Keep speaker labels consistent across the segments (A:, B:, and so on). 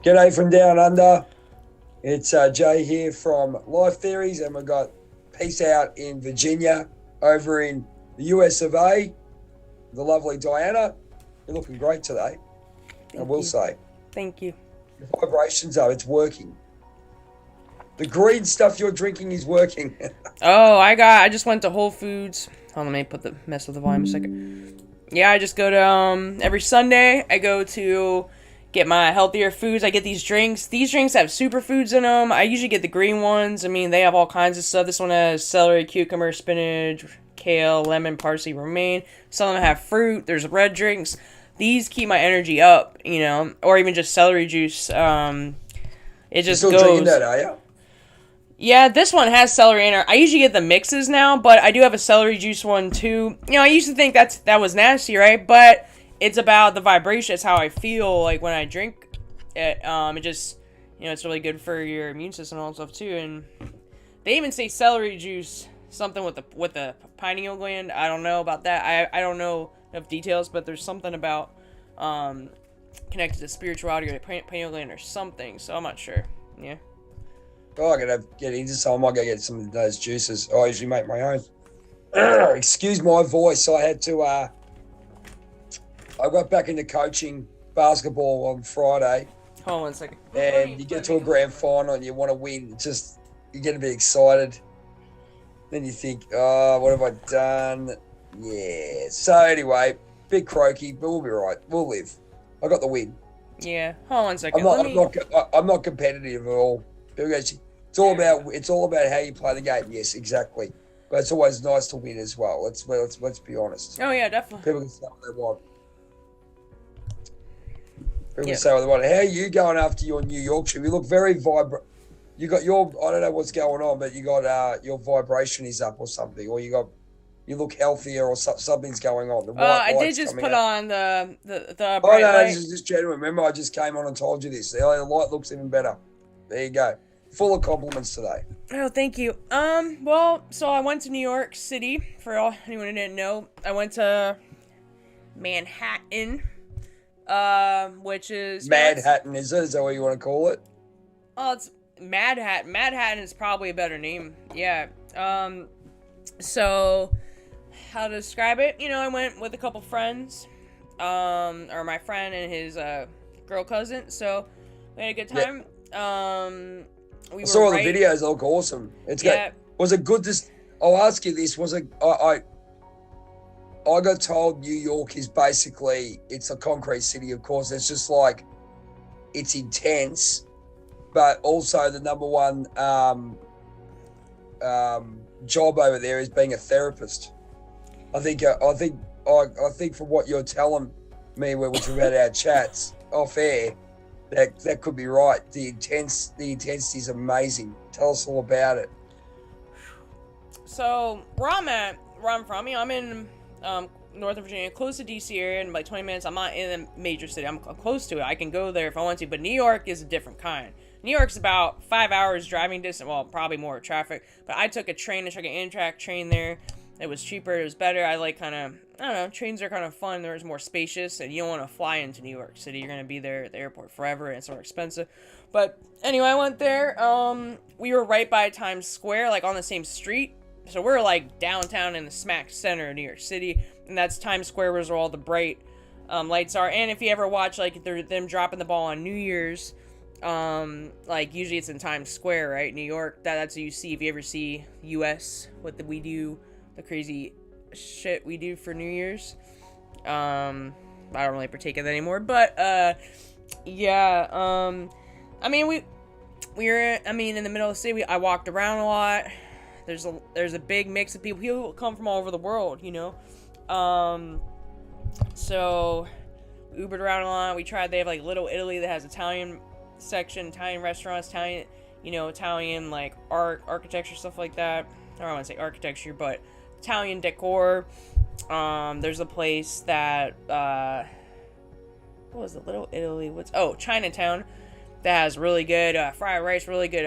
A: G'day from down under. It's Jay here from Life Theories, and we've got Peace Out in Virginia over in the US of A. The lovely Diana. You're looking great today, I will say.
B: Thank you.
A: The vibrations are, it's working. The green stuff you're drinking is working.
B: Oh, I just went to Whole Foods. Hold on, let me mess with the volume a second. Yeah, I just go to, every Sunday, I go to get my healthier foods. I get these drinks. These drinks have superfoods in them. I usually get the green ones. I mean, they have all kinds of stuff. This one has celery, cucumber, spinach, kale, lemon, parsley, romaine. Some of them have fruit. There's red drinks. These keep my energy up, or even just celery juice. It just
A: You're still drinking that, are you?
B: Yeah, this one has celery in it. I usually get the mixes now, but I do have a celery juice one too. I used to think that was nasty, right? But it's about the vibration. It's how I feel like when I drink it. It just, it's really good for your immune system and all that stuff too. And they even say celery juice, something with the pineal gland. I don't know about that. I don't know enough details, but there's something about connected to spirituality or the pineal gland or something. So I'm not sure. Yeah.
A: Oh, I gotta get into some. I might go get some of those juices. I usually make my own. Excuse my voice. I had to. I got back into coaching basketball on Friday.
B: Hold on 1 second.
A: And you get to a grand final and you want to win. You get a bit excited. Then you think, oh, what have I done? Yeah. So anyway, bit croaky, but we'll be right. We'll live. I got the win.
B: Yeah. Hold on 1 second.
A: I'm not competitive at all. It's all about how you play the game. Yes, exactly. But it's always nice to win as well. Let's be honest.
B: Oh yeah, definitely.
A: People can say what they want. People can say what they want. How are you going after your New York trip? You look very vibrant. You got your, I don't know what's going on, but you got your vibration is up or something, or you look healthier or something's going on.
B: I did just put on the
A: oh
B: bright
A: no,
B: light.
A: this is just genuine. Remember, I just came on and told you this. The light looks even better. There you go. Full of compliments today.
B: Oh, thank you. So I went to New York City, for anyone who didn't know. I went to Manhattan, which is...
A: Manhattan, is it? Is that what you want to call it?
B: Oh, it's Manhattan. Manhattan is probably a better name. Yeah. So, how to describe it? I went with a couple friends, or my friend and his girl cousin, so we had a good time.
A: Yeah. I saw all the videos. They look awesome. Was it good? I'll ask you this. I got told New York is basically, it's a concrete city, of course. It's just like, it's intense, but also the number one job over there is being a therapist. I think from what you're telling me, which we've had our chats off air, that could be right. The intensity is amazing. Tell us all about it.
B: So where I'm from, I'm in Northern Virginia, close to DC area, in like 20 minutes. I'm not in a major city. I'm close to it. I can go there if I want to. But New York is a different kind. New York's about 5 hours driving distance. Well, probably more traffic. But I took a train. I took an Amtrak train there. It was cheaper. It was better. I like I don't know, trains are kind of fun. They're more spacious, and you don't want to fly into New York City. You're going to be there at the airport forever, and it's more expensive. But anyway, I went there. We were right by Times Square, like on the same street. So we're like downtown in the smack center of New York City, and that's Times Square, where all the bright lights are. And if you ever watch like them dropping the ball on New Year's, like usually it's in Times Square, right? New York. That's what you see if you ever see U.S. we do. The crazy shit we do for New Year's. I don't really partake in that anymore, but yeah. I mean, we were in the middle of the city. I walked around a lot. There's a big mix of people. People come from all over the world, So we Ubered around a lot. They have like Little Italy that has Italian section, Italian restaurants, Italian like art, architecture, stuff like that. I don't want to say architecture, but Italian decor. There's a place that what was it? Little Italy. Chinatown, that has really good fried rice, really good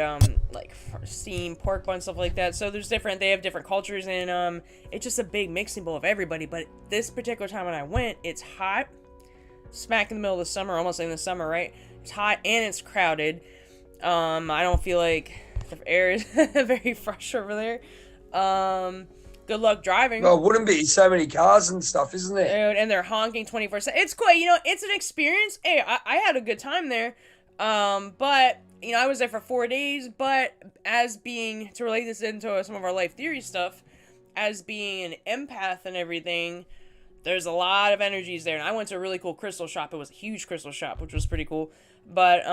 B: like steamed pork bun, stuff like that. So they have different cultures, and it's just a big mixing bowl of everybody. But this particular time when I went, it's hot. smack in the middle of the summer, almost in the summer, right? It's hot and it's crowded. I don't feel like the air is very fresh over there. Good luck driving.
A: Well, it wouldn't be so many cars and stuff, isn't it?
B: Dude, and they're honking 24/7. It's cool. You know, it's an experience. Hey, I had a good time there. But, you know, I was there for 4 days. But as being, to relate this into some of our life theory stuff, as being an empath and everything, there's a lot of energies there. And I went to a really cool crystal shop. It was a huge crystal shop, which was pretty cool. But,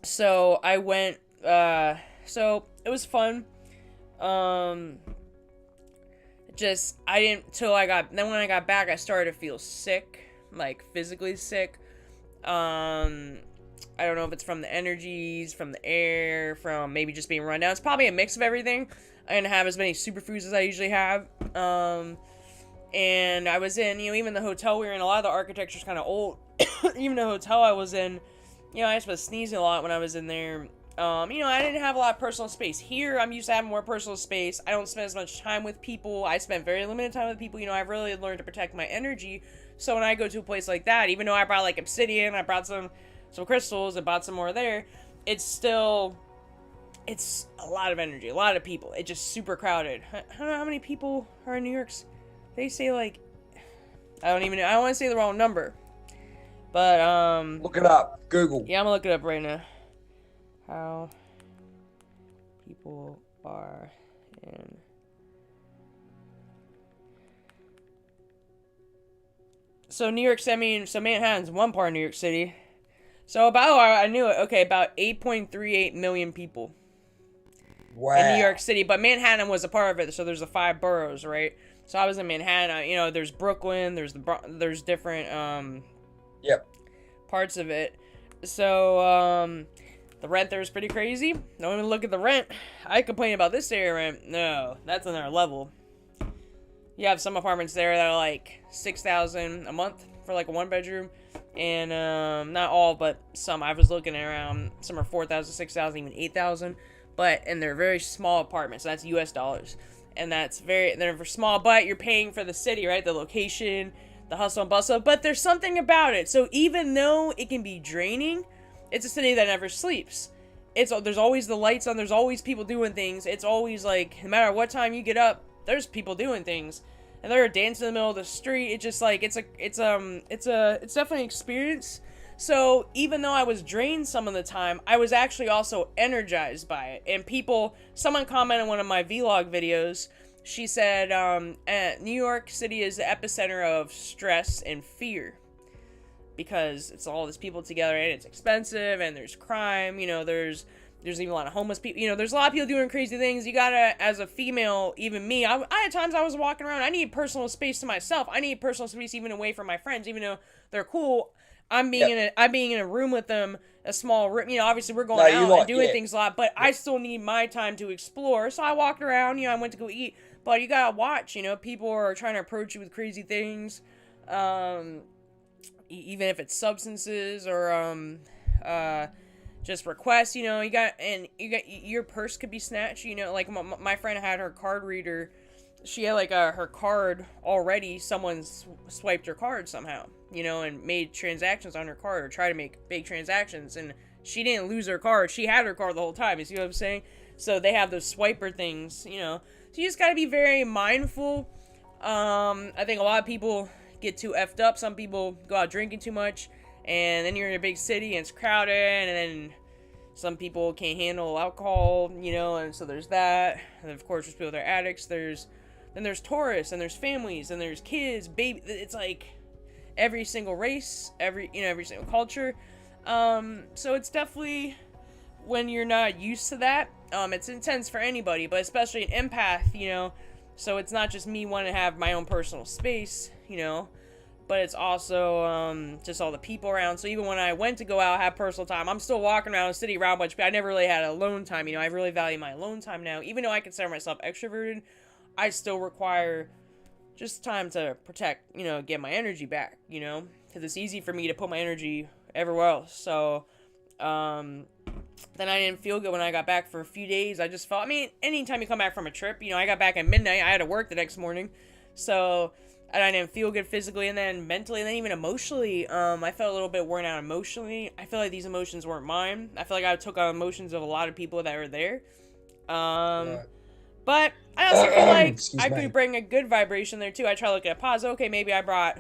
B: so I went, so it was fun. Then when I got back, I started to feel sick, like physically sick. I don't know if it's from the energies, from the air, from maybe just being run down. It's probably a mix of everything. I didn't have as many superfoods as I usually have. And I was in, you know, even the hotel we were in, a lot of the architecture's kind of old. Even the hotel I was in, you know, I just was sneezing a lot when I was in there. You know, I didn't have a lot of personal space. Here, I'm used to having more personal space. I don't spend as much time with people. I spend very limited time with people. You know, I've really learned to protect my energy. So when I go to a place like that, even though I brought, like, obsidian, I brought some crystals, I bought some more there, it's a lot of energy, a lot of people. It's just super crowded. I don't know how many people are in New York. They say, like, I don't want to say the wrong number. But,
A: look it up. Google.
B: Yeah, I'm gonna look it up right now. How people are in New York City. So Manhattan's one part of New York City. So I knew it. Okay, about 8.38 million people.
A: Wow.
B: In New York City, but Manhattan was a part of it. So there's the 5 boroughs, right? So I was in Manhattan. You know, there's Brooklyn. There's different
A: Yep.
B: parts of it. So the rent there is pretty crazy. Don't even look at the rent. I complain about this area rent. No, that's another level. You have some apartments there that are like $6,000 a month for like a 1-bedroom, and not all, but some. I was looking around. Some are $4,000, $6,000, even $8,000. And they're very small apartments. So that's U.S. dollars, and they're small. But you're paying for the city, right? The location, the hustle and bustle. But there's something about it. So even though it can be draining, it's a city that never sleeps. There's always the lights on. There's always people doing things. It's always like, no matter what time you get up, there's people doing things, and they're dancing in the middle of the street. It's just like it's definitely an experience. So even though I was drained some of the time, I was actually also energized by it. And someone commented on one of my vlog videos. She said, New York City is the epicenter of stress and fear, because it's all these people together, and it's expensive, and there's crime, you know, there's even a lot of homeless people, you know, there's a lot of people doing crazy things. You gotta, as a female, even me, I had times I was walking around, I need personal space to myself. I need personal space even away from my friends, even though they're cool. I'm being in a room with them, a small room, you know, obviously we're going out and doing things a lot, but I still need my time to explore. So I walked around, you know, I went to go eat, but you gotta watch, you know, people are trying to approach you with crazy things, even if it's substances or just requests, you know, your purse could be snatched, you know, like my friend had her card reader. She had like her card already. Someone swiped her card somehow, you know, and made transactions on her card, or tried to make big transactions, and she didn't lose her card. She had her card the whole time. You see what I'm saying? So they have those swiper things, you know. So you just got to be very mindful. I think a lot of people get too effed up. Some people go out drinking too much, and then you're in a big city and it's crowded, and then some people can't handle alcohol, you know, and so there's that. And of course, there's people that are addicts. Then there's tourists, and there's families, and there's kids, baby. It's like every single race, every single culture. So it's definitely, when you're not used to that, it's intense for anybody, but especially an empath, you know. So it's not just me wanting to have my own personal space, you know, but it's also just all the people around. So even when I went to go out, have personal time, I'm still walking around the city around a bunch of people. I never really had alone time, you know. I really value my alone time now. Even though I consider myself extroverted, I still require just time to protect, you know, get my energy back, you know, because it's easy for me to put my energy everywhere else. So then I didn't feel good when I got back for a few days. I just felt, I mean, anytime you come back from a trip, you know, I got back at midnight. I had to work the next morning. So and I didn't feel good physically, and then mentally, and then even emotionally. I felt a little bit worn out emotionally. I feel like these emotions weren't mine. I feel like I took on emotions of a lot of people that were there. Right. But I also feel like I could bring a good vibration there too. I try to look at a positive. Okay, maybe I brought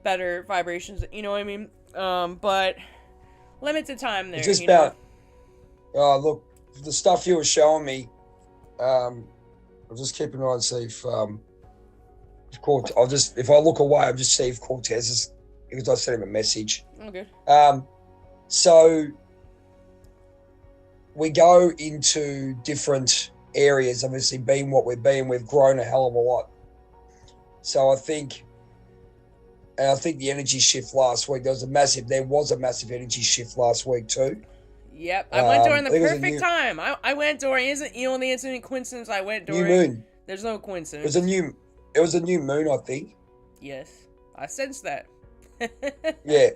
B: better vibrations. You know what I mean? But limited time there.
A: It's just about. Look, the stuff you were showing me. I'll just keep an eye and see if if I look away, I'll just see if Cortez is, because I sent him a message.
B: Okay.
A: So we go into different areas. Obviously, being what we've been, we've grown a hell of a lot. So I think the energy shift last week, there was a massive energy shift last week too.
B: Yep, I went during the perfect time. I went during, the incident coincidence I went during. New moon. There's no coincidence.
A: It was a new moon, I think.
B: Yes, I sensed that.
A: Yeah.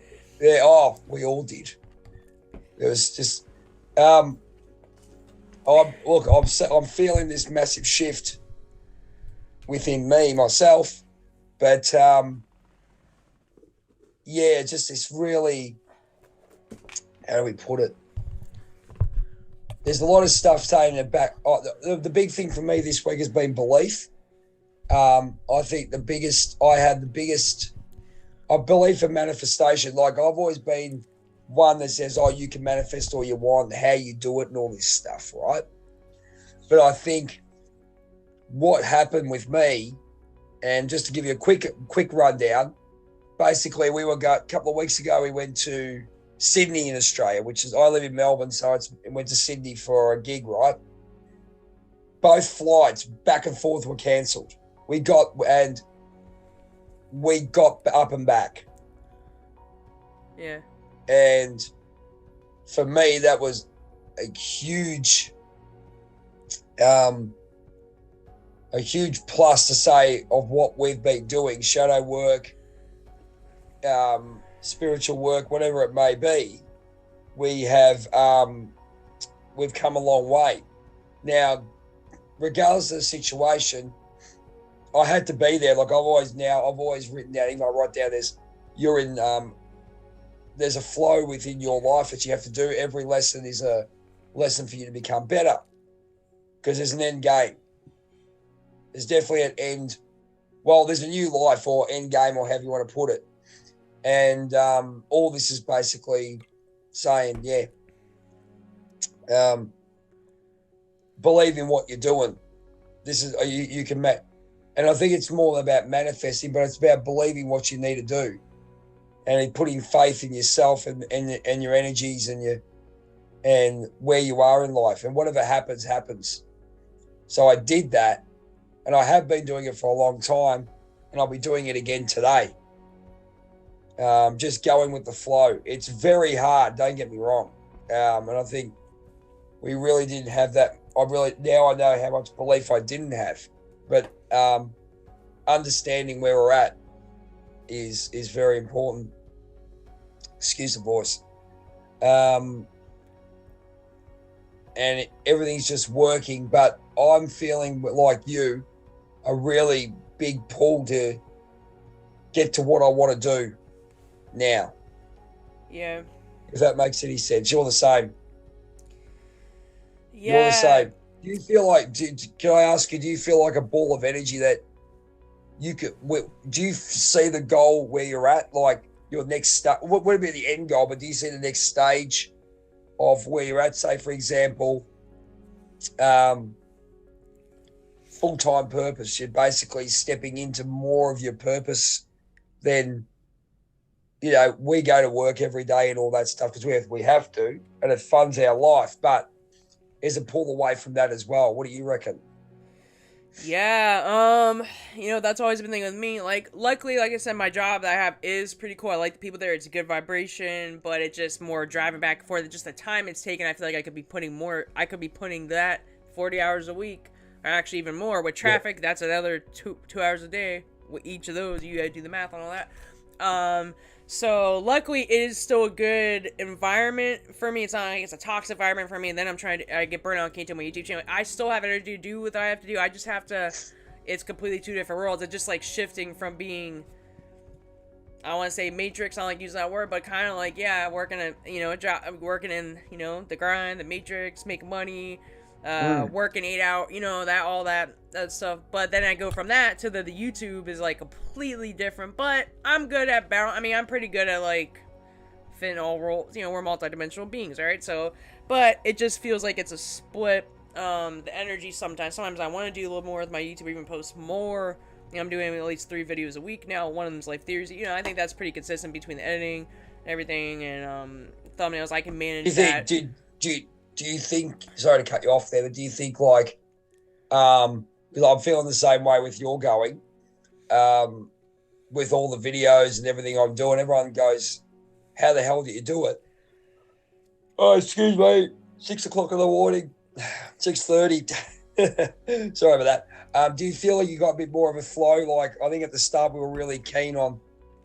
A: Oh, we all did. It was just, I'm feeling this massive shift within myself, but just this really, how do we put it? There's a lot of stuff taking it back. The big thing for me this week has been belief. I think I believe in manifestation. Like, I've always been one that says, you can manifest all you want, how you do it and all this stuff, right? But I think what happened with me, and just to give you a quick rundown, basically a couple of weeks ago, we went to Sydney in Australia, I live in Melbourne, so went to Sydney for a gig, right? Both flights back and forth were cancelled. We got up and back.
B: Yeah.
A: And for me, that was a huge plus to say of what we've been doing, shadow work, spiritual work, whatever it may be. We've come a long way. Now, regardless of the situation, I had to be there. Like, I've always written down, even I write down, there's a flow within your life that you have to do. Every lesson is a lesson for you to become better, because there's an end game. There's definitely an end. Well, there's a new life or end game, or however you want to put it. And all this is basically saying, believe in what you're doing. This is you can make. And I think it's more about manifesting, but it's about believing what you need to do, and putting faith in yourself and your energies and where you are in life, and whatever happens, happens. So I did that, and I have been doing it for a long time, and I'll be doing it again today. Just going with the flow. It's very hard, don't get me wrong. And I think we really didn't have that. Now I know how much belief I didn't have. But understanding where we're at is very important. Excuse the voice. And everything's just working, but I'm feeling like you, a really big pull to get to what I want to do now.
B: Yeah.
A: If that makes any sense. You're the same.
B: Yeah.
A: You're the same. Do you feel like, can I ask you, do you feel like a ball of energy that you could, do you see the goal where you're at? Like your next, what would be the end goal, but do you see the next stage of where you're at? Say, for example, full-time purpose. You're basically stepping into more of your purpose than, we go to work every day and all that stuff because we have to, and it funds our life, but is a pull away from that as well. What do you reckon?
B: Yeah, that's always been the thing with me. Like, luckily, like I said, my job that I have is pretty cool. I like the people there. It's a good vibration, but it's just more driving back and forth. Just the time it's taken, I feel like I could be putting that 40 hours a week, or actually even more. With traffic, That's another 2 hours a day. With each of those, you gotta do the math on all that. So luckily it is still a good environment for me. It's not like it's a toxic environment for me. And then I get burnt out, can't do my YouTube channel. I still have energy to do what I have to do. I just have to, it's completely two different worlds. It's just like shifting from being, I don't want to say matrix, I don't like using that word, but kind of like, yeah, working a, you know, a job, working in, you know, the grind, the matrix, making money, working 8 out, you know, that, all that stuff. But then I go from that to the YouTube is like completely different, but I'm good at balance. I mean, I'm pretty good at like fitting all roles, you know, we're multidimensional beings, right? So, but it just feels like it's a split, the energy sometimes I want to do a little more with my YouTube, even post more. You know, I'm doing at least 3 videos a week now. One of them's life theories. You know, I think that's pretty consistent between the editing, everything, and thumbnails. I can manage that.
A: Do you think? Sorry to cut you off there, but do you think like, because I'm feeling the same way with your going, with all the videos and everything I'm doing, everyone goes, "How the hell do you do it?" Oh, excuse me, 6 o'clock in the morning, 6:30. Sorry about that. Do you feel like you got a bit more of a flow? Like, I think at the start we were really keen on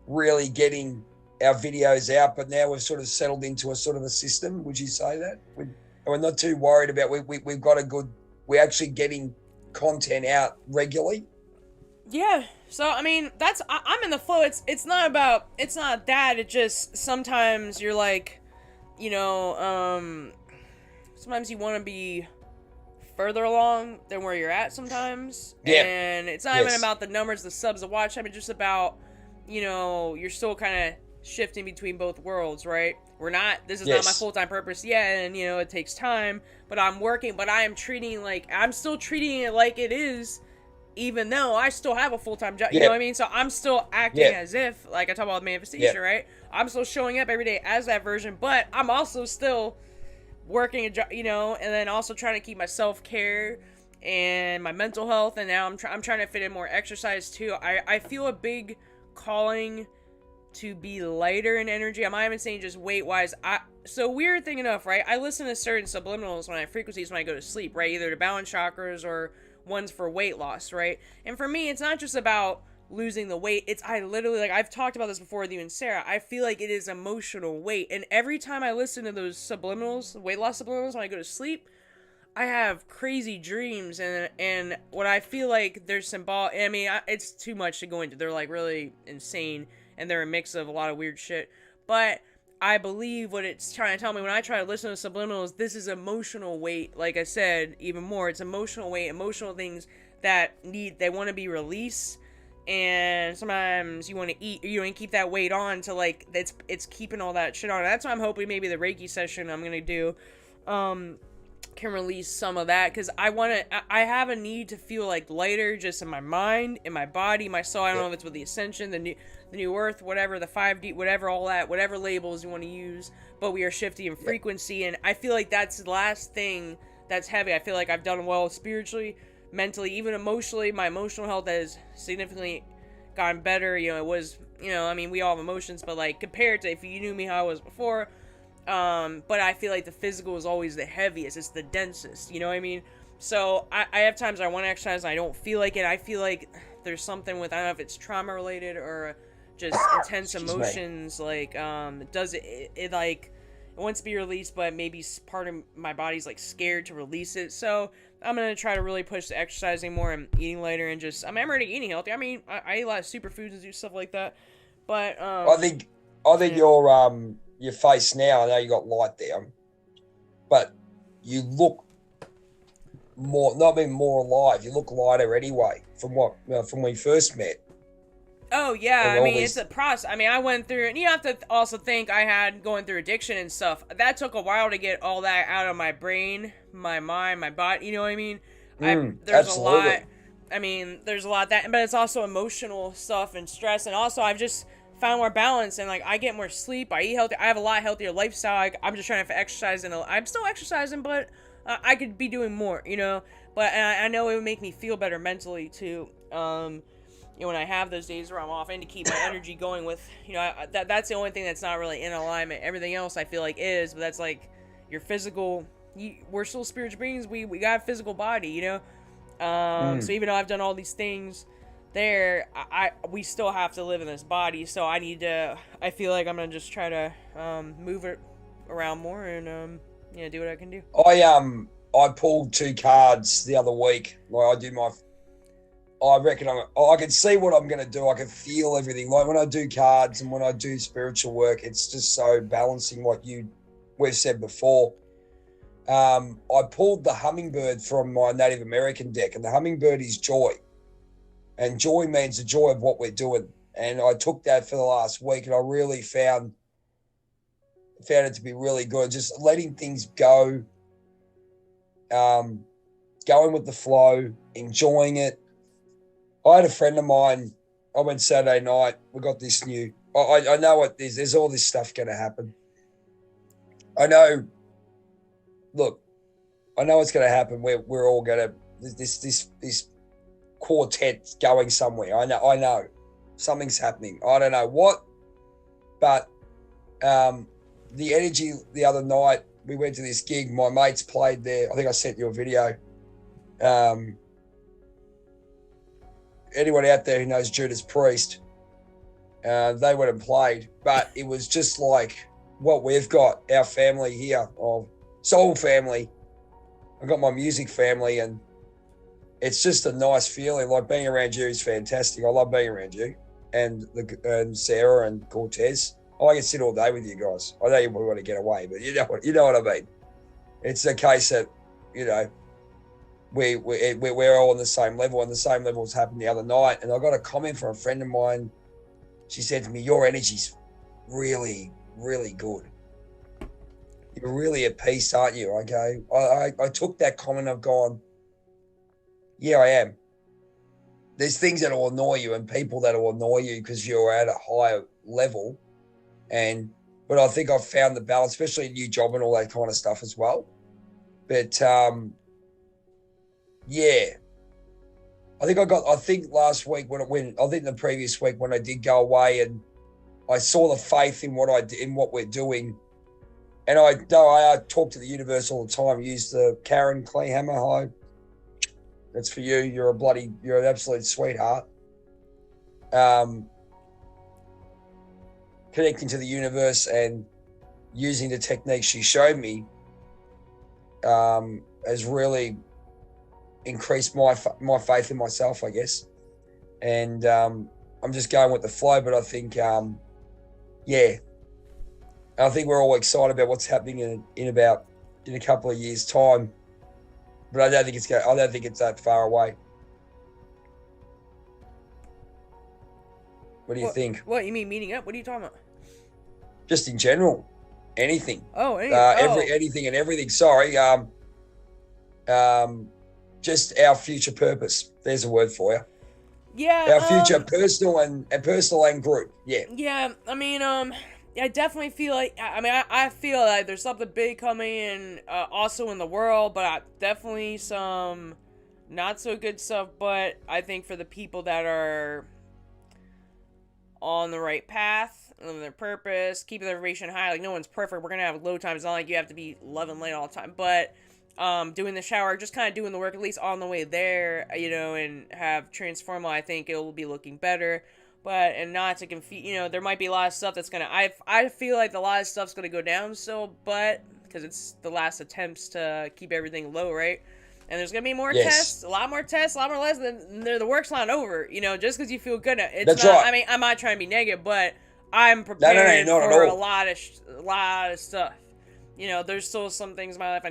A: really getting our videos out, but now we've sort of settled into a sort of a system. Would you say that? We're not too worried about, we've got a good, we're actually getting content out regularly.
B: Yeah. So, I mean, I'm in the flow. It's not that. It just, sometimes you're like, you know, sometimes you want to be further along than where you're at sometimes. Yeah. And it's not even about the numbers, the subs, the watch time. It's just about, you know, you're still kind of shifting between both worlds, right? This is not my full-time purpose yet, and, you know, it takes time, but I'm working, but I'm still treating it like it is, even though I still have a full-time job, you know what I mean? So I'm still acting as if, like I talk about manifestation, right? I'm still showing up every day as that version, but I'm also still working a job, you know, and then also trying to keep my self-care and my mental health, and now I'm trying to fit in more exercise too. I feel a big calling to be lighter in energy. I'm not even saying just weight-wise. So weird thing enough, right? I listen to certain subliminals frequencies when I go to sleep, right? Either to balance chakras or ones for weight loss, right? And for me, it's not just about losing the weight. I literally, like, I've talked about this before with you and Sarah. I feel like it is emotional weight. And every time I listen to those subliminals, weight loss subliminals, when I go to sleep, I have crazy dreams. And what I feel like they're symbolic, I mean, it's too much to go into. They're like really insane, and they're a mix of a lot of weird shit. But I believe what it's trying to tell me when I try to listen to subliminals, this is emotional weight. Like I said, even more, it's emotional weight, emotional things that they want to be released. And sometimes you want to eat, you want to keep that weight on to, like, it's keeping all that shit on. That's why I'm hoping maybe the Reiki session I'm going to do can release some of that, because I have a need to feel like lighter just in my mind, in my body, my soul. I don't know if it's with the ascension, the new earth, whatever, the 5D, whatever, all that, whatever labels you want to use, but we are shifting in frequency, and I feel like that's the last thing that's heavy. I feel like I've done well spiritually, mentally, even emotionally. My emotional health has significantly gotten better. You know, it was, you know, I mean, we all have emotions, but like compared to if you knew me how I was before, but I feel like the physical is always the heaviest. It's the densest, you know what I mean? So I have times I want to exercise and I don't feel like it. I feel like there's something with, I don't know if it's trauma related or just intense emotions, like, it like, it wants to be released, but maybe part of my body's like scared to release it. So I'm going to try to really push the exercising more and eating later, and just, I'm already eating healthy. I mean, I eat a lot of superfoods and do stuff like that, but,
A: I think your face now, I know you got light there, but you look more, not being more alive, you look lighter anyway from when we first met.
B: Oh, yeah, I mean, it's a process. I mean, I went through, and you have to also think I had going through addiction and stuff. That took a while to get all that out of my brain, my mind, my body, you know what I mean? There's absolutely. A lot, I mean, there's a lot that, but it's also emotional stuff and stress, and also I've just found more balance, and like, I get more sleep, I eat healthy, I have a lot healthier lifestyle. I'm just trying to exercise, and I'm still exercising, but I could be doing more, you know? But I know it would make me feel better mentally, too. You know, when I have those days where I'm off, and to keep my energy going with, you know, that's the only thing that's not really in alignment. Everything else I feel like is, but that's like your physical, we're still spiritual beings, we got a physical body, you know? So even though I've done all these things there, we still have to live in this body, so I feel like I'm gonna just try to move it around more and do what I can do.
A: I pulled 2 cards the other week. Like I I reckon I can see what I'm going to do. I can feel everything. Like when I do cards and when I do spiritual work, it's just so balancing, like we've said before. I pulled the hummingbird from my Native American deck, and the hummingbird is joy. And joy means the joy of what we're doing. And I took that for the last week, and I really found it to be really good. Just letting things go, going with the flow, enjoying it. I had a friend of mine, I went Saturday night, we got this new, I know what there's all this stuff going to happen. I know, look, I know it's going to happen. We're all going to, this quartet's going somewhere. I know something's happening. I don't know what, but the energy the other night, we went to this gig, my mates played there. I think I sent you a video. Anyone out there who knows Judas Priest, they went and played, but it was just like what we've got, our family here, of soul family. I've got my music family, and it's just a nice feeling. Like being around you is fantastic. I love being around you and Sarah and Cortez. I can sit all day with you guys. I know you want to get away, but you know what I mean. It's a case that, you know, we're all on the same level, and the same level has happened the other night. And I got a comment from a friend of mine. She said to me, "Your energy's really, really good. You're really at peace, aren't you?" Okay. I took that comment. I've gone, yeah, I am. There's things that will annoy you and people that will annoy you because you're at a higher level. But I think I've found the balance, especially a new job and all that kind of stuff as well. But yeah, I think last week I think the previous week when I did go away and I saw the faith in what we're doing. And I talk to the universe all the time. Use the Karen Kleehammer. Hi, that's for you. You're an absolute sweetheart. Connecting to the universe and using the techniques she showed me has really increased my faith in myself, I guess. And I'm just going with the flow. But I think, yeah, I think we're all excited about what's happening in a couple of years' time. But I don't think it's that far away. What do you think?
B: What you mean meeting up? What are you talking about?
A: Just in general, anything.
B: Oh, anything.
A: Anything and everything. Sorry. Just our future purpose. There's a word for you.
B: Yeah.
A: Our future personal and group. Yeah.
B: Yeah. I mean, I definitely feel like. I feel like there's something big coming in, also in the world, but definitely some not so good stuff. But I think for the people that are on the right path, living their purpose, keeping their vibration high. Like, no one's perfect. We're gonna have low times. It's not like you have to be loving light all the time. But doing the shower, just kind of doing the work, at least on the way there, you know, and have transformal, I think it will be looking better. But, and not to confuse, you know, there might be a lot of stuff that's gonna, I feel like a lot of stuff's gonna go down still, but, because it's the last attempts to keep everything low, right? And there's going to be more tests, a lot more less, than the work's not over, you know, just because you feel good. It's
A: That's
B: not,
A: right.
B: I mean, I'm not trying to be negative, but I'm prepared for a lot of stuff. You know, there's still some things in my life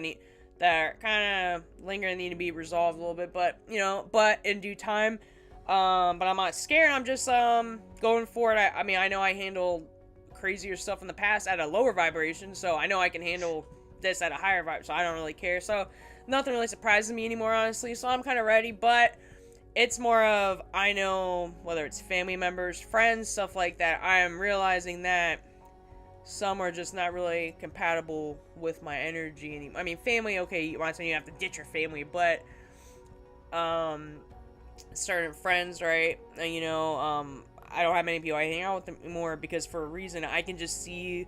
B: that are kind of lingering, need to be resolved a little bit, but, you know, but in due time. But I'm not scared. I'm just going forward. I mean, I know I handled crazier stuff in the past at a lower vibration, so I know I can handle this at a higher vibe, so I don't really care. So nothing really surprises me anymore, honestly, so I'm kind of ready. But it's more of, I know, whether it's family members, friends, stuff like that, I am realizing that some are just not really compatible with my energy anymore. I mean, family, okay, I'm not saying you have to ditch your family, but certain friends, right? You know, I don't have many people I hang out with anymore because for a reason, I can just see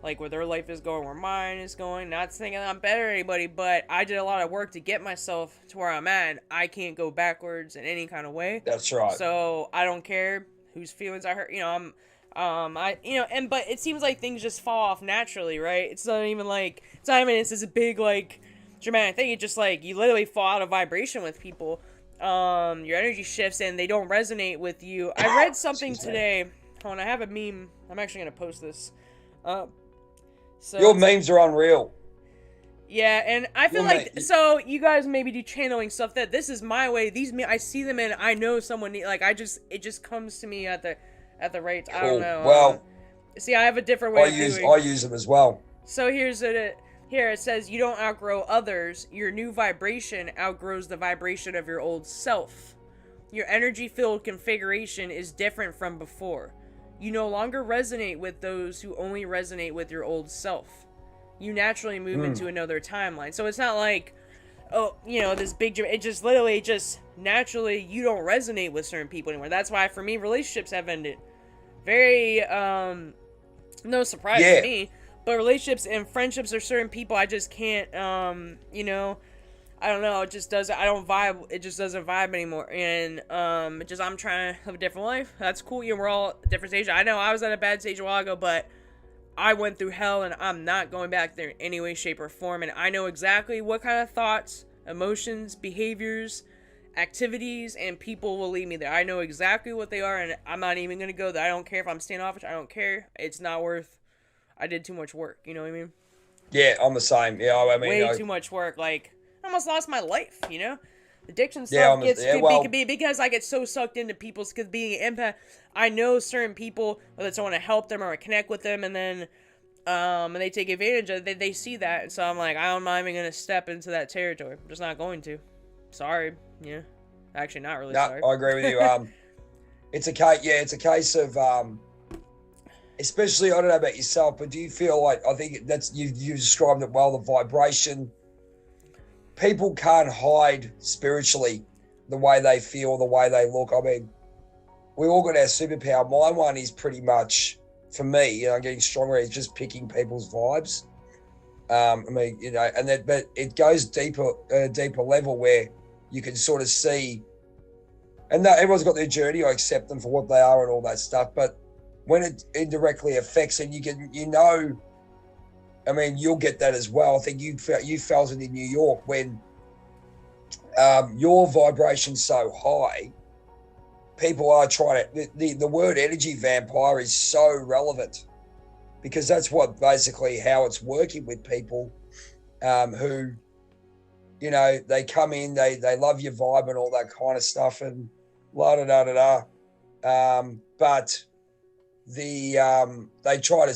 B: like where their life is going, where mine is going. Not saying I'm better than anybody, but I did a lot of work to get myself to where I'm at. I can't go backwards in any kind of way.
A: That's right.
B: So I don't care whose feelings I hurt. You know, but it seems like things just fall off naturally, right? It's not even it's this big like dramatic thing. It's just like you literally fall out of vibration with people. your energy shifts and they don't resonate with you. I read something today. Hold on, I have a meme. I'm actually gonna post this. So
A: your memes are unreal.
B: Yeah, and I feel so you guys maybe do channeling stuff that this is my way. I see them and I know someone like it just comes to me at the right. Cool. I don't know.
A: Well,
B: see, I have a different way.
A: I use them as well.
B: So here it says you don't outgrow others. Your new vibration outgrows the vibration of your old self. Your energy field configuration is different from before. You no longer resonate with those who only resonate with your old self. You naturally move into another timeline. So it's not like, this big... It just literally naturally, you don't resonate with certain people anymore. That's why, for me, relationships have ended. Very, no surprise to me. But relationships and friendships are certain people I just can't, I don't know. It just doesn't... I don't vibe. It just doesn't vibe anymore. And, I'm trying to live a different life. That's cool. We're all at different stages. I know I was at a bad stage a while ago, but... I went through hell and I'm not going back there in any way, shape, or form. And I know exactly what kind of thoughts, emotions, behaviors, activities, and people will lead me there. I know exactly what they are and I'm not even going to go there. I don't care if I'm standoffish. I don't care. It's not worth... I did too much work. You know what I mean?
A: Yeah, I'm the same. Yeah, I mean...
B: Way too much work. Like, I almost lost my life, Addiction stuff because I get so sucked into people's, because being an empath, I know certain people, whether it's I want to help them or connect with them, and then and they take advantage of it, they see that, and so I'm like, I'm not even going to step into that territory. I'm just not going to. Sorry. Yeah. Actually, not really sorry.
A: I agree with you. It's a case of, especially, I don't know about yourself, but do you feel like, I think that's, you described it well, the vibration. People can't hide spiritually the way they feel, the way they look. I mean, we all got our superpower. My one is pretty much, for me, getting stronger, is just picking people's vibes. But it goes deeper, a deeper level where you can sort of see, and everyone's got their journey. I accept them for what they are and all that stuff. But when it indirectly affects, and I mean, you'll get that as well. I think you felt it in New York when your vibration's so high. People are trying to... The word energy vampire is so relevant because that's what basically how it's working with people who, they come in, they love your vibe and all that kind of stuff and la-da-da-da-da. But they try to...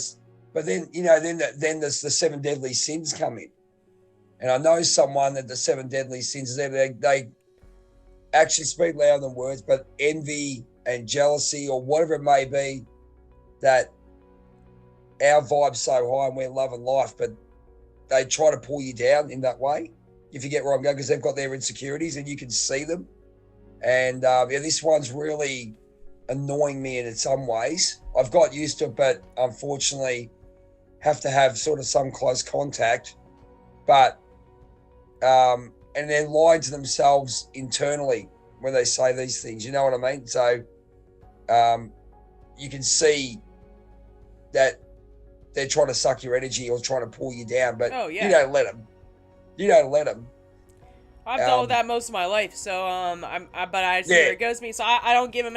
A: But then, then there's the 7 deadly sins come in. And I know someone that the 7 deadly sins, they actually speak louder than words, but envy and jealousy or whatever it may be, that our vibe's so high and we're loving life, but they try to pull you down in that way, if you get where I'm going, because they've got their insecurities and you can see them. And this one's really annoying me in some ways. I've got used to it, but unfortunately... have to have sort of some close contact, but and then lying to themselves internally when they say these things, you know what I mean? So you can see that they're trying to suck your energy or trying to pull you down, but you don't let them.
B: I've dealt with that most of my life, so but I see where it goes to me. So I don't give them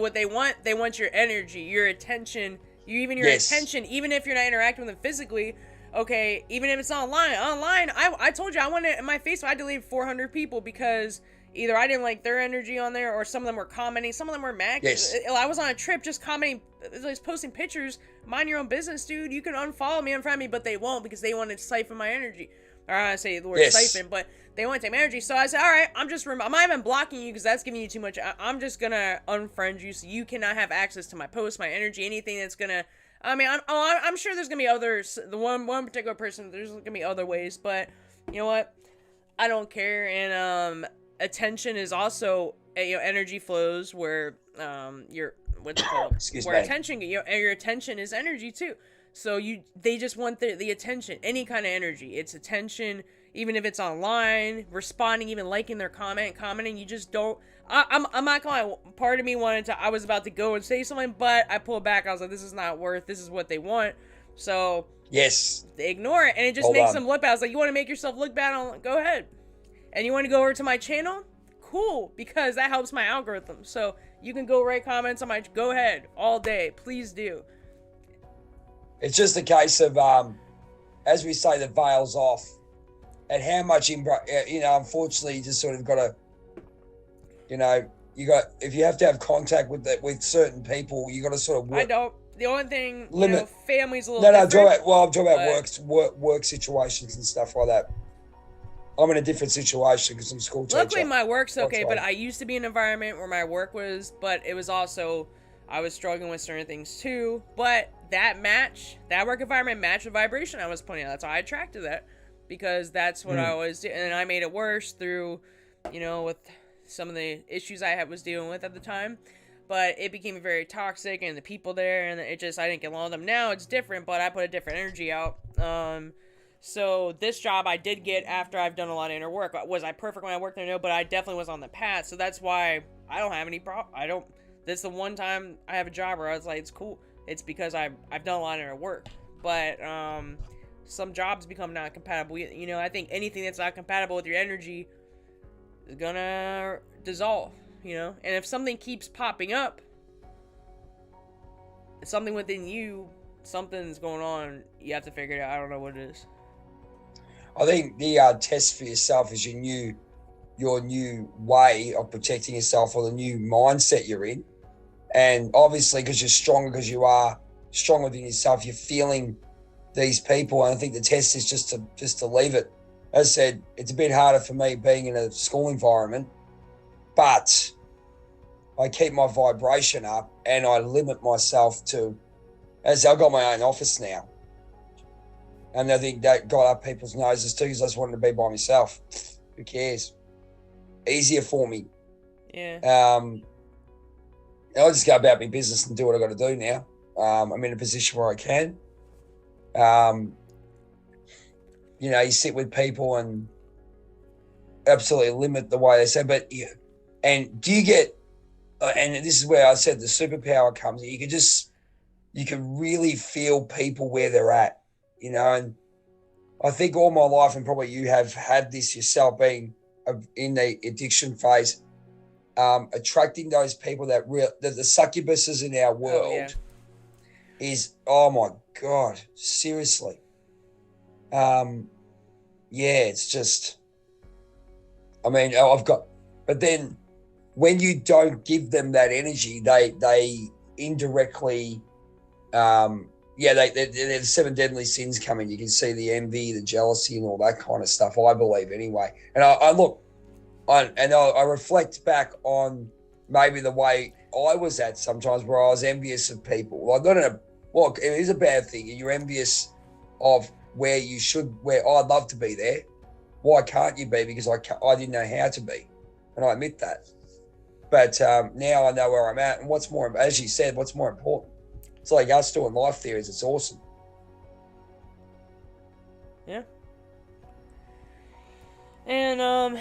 B: what they want. They want your energy, your attention. Attention, even if you're not interacting with them physically, okay, even if it's online, I told you I wanted, in my Facebook, I deleted 400 people because either I didn't like their energy on there or some of them were commenting, some of them were mad. Yes. I was on a trip just commenting, just posting pictures, mind your own business, dude, you can unfollow me, unfriend me, but they won't because they want to siphon my energy. Or I don't say the word siphon, but they want to take my energy. So I said, all right, I'm not even blocking you because that's giving you too much. I'm just going to unfriend you so you cannot have access to my posts, my energy, anything that's going to... I mean, I'm sure there's going to be others. The one particular person, there's going to be other ways. But you know what? I don't care. And attention is also... energy flows where your... What's it called? Where attention... your attention is energy too. So they just want the attention, any kind of energy. It's attention, even if it's online, responding, even liking their commenting. You just don't. I'm not gonna lie. Part of me I was about to go and say something, but I pulled back. I was like, this is not worth. This is what they want. So
A: yes,
B: they ignore it, and it just makes them look bad. I was like, you want to make yourself look bad? Go ahead. And you want to go over to my channel? cool, because that helps my algorithm. So you can go write comments on my, go ahead, all day, please do.
A: It's just a case of, as we say, the veil's off, and how much, unfortunately, you just sort of got to, if you have to have contact with certain people, you got to sort of work.
B: I don't. The only thing, limit. Family's a little different.
A: I'm talking about work situations and stuff like that. I'm in a different situation because I'm school teacher.
B: Luckily, my work's okay, but I used to be in an environment where my work was, but it was also, I was struggling with certain things too. But that work environment matched the vibration I was putting out. That's why I attracted that, because that's what I was doing. And I made it worse through, with some of the issues I was dealing with at the time. But it became very toxic, and the people there, and I didn't get along with them. Now it's different, but I put a different energy out. So this job I did get after I've done a lot of inner work. Was I perfect when I worked there? No, but I definitely was on the path. So that's why I don't have any problem. This is the one time I have a job where I was like, it's cool. It's because I've done a lot of inner work. But some jobs become not compatible. I think anything that's not compatible with your energy is gonna dissolve. And if something keeps popping up, it's something within you, something's going on, you have to figure it out. I don't know what it is.
A: I think the test for yourself is your new way of protecting yourself, or the new mindset you're in. And obviously, because you're stronger, because you are strong within yourself, you're feeling these people. And I think the test is just to leave it. As I said, it's a bit harder for me being in a school environment, but I keep my vibration up and I limit myself to, as I've got my own office now. And I think that got up people's noses too, because I just wanted to be by myself. Who cares? Easier for me.
B: Yeah.
A: I'll just go about my business and do what I got to do now. I'm in a position where I can. You sit with people and absolutely limit the way they say, but and do you get, and this is where I said the superpower comes in. You can really feel people where they're at, and I think all my life, and probably you have had this yourself, being in the addiction phase, attracting those people that the succubuses in our world is, oh my God, seriously. It's just, but then when you don't give them that energy, they indirectly, the 7 deadly sins come in. You can see the envy, the jealousy, and all that kind of stuff, I believe anyway. And I reflect back on maybe the way I was at sometimes, where I was envious of people. It is a bad thing. You're envious of where I'd love to be there. Why can't you be? Because I didn't know how to be. And I admit that. But now I know where I'm at. And what's more, as you said, what's more important? It's like us doing life theories. It's awesome.
B: Yeah. And,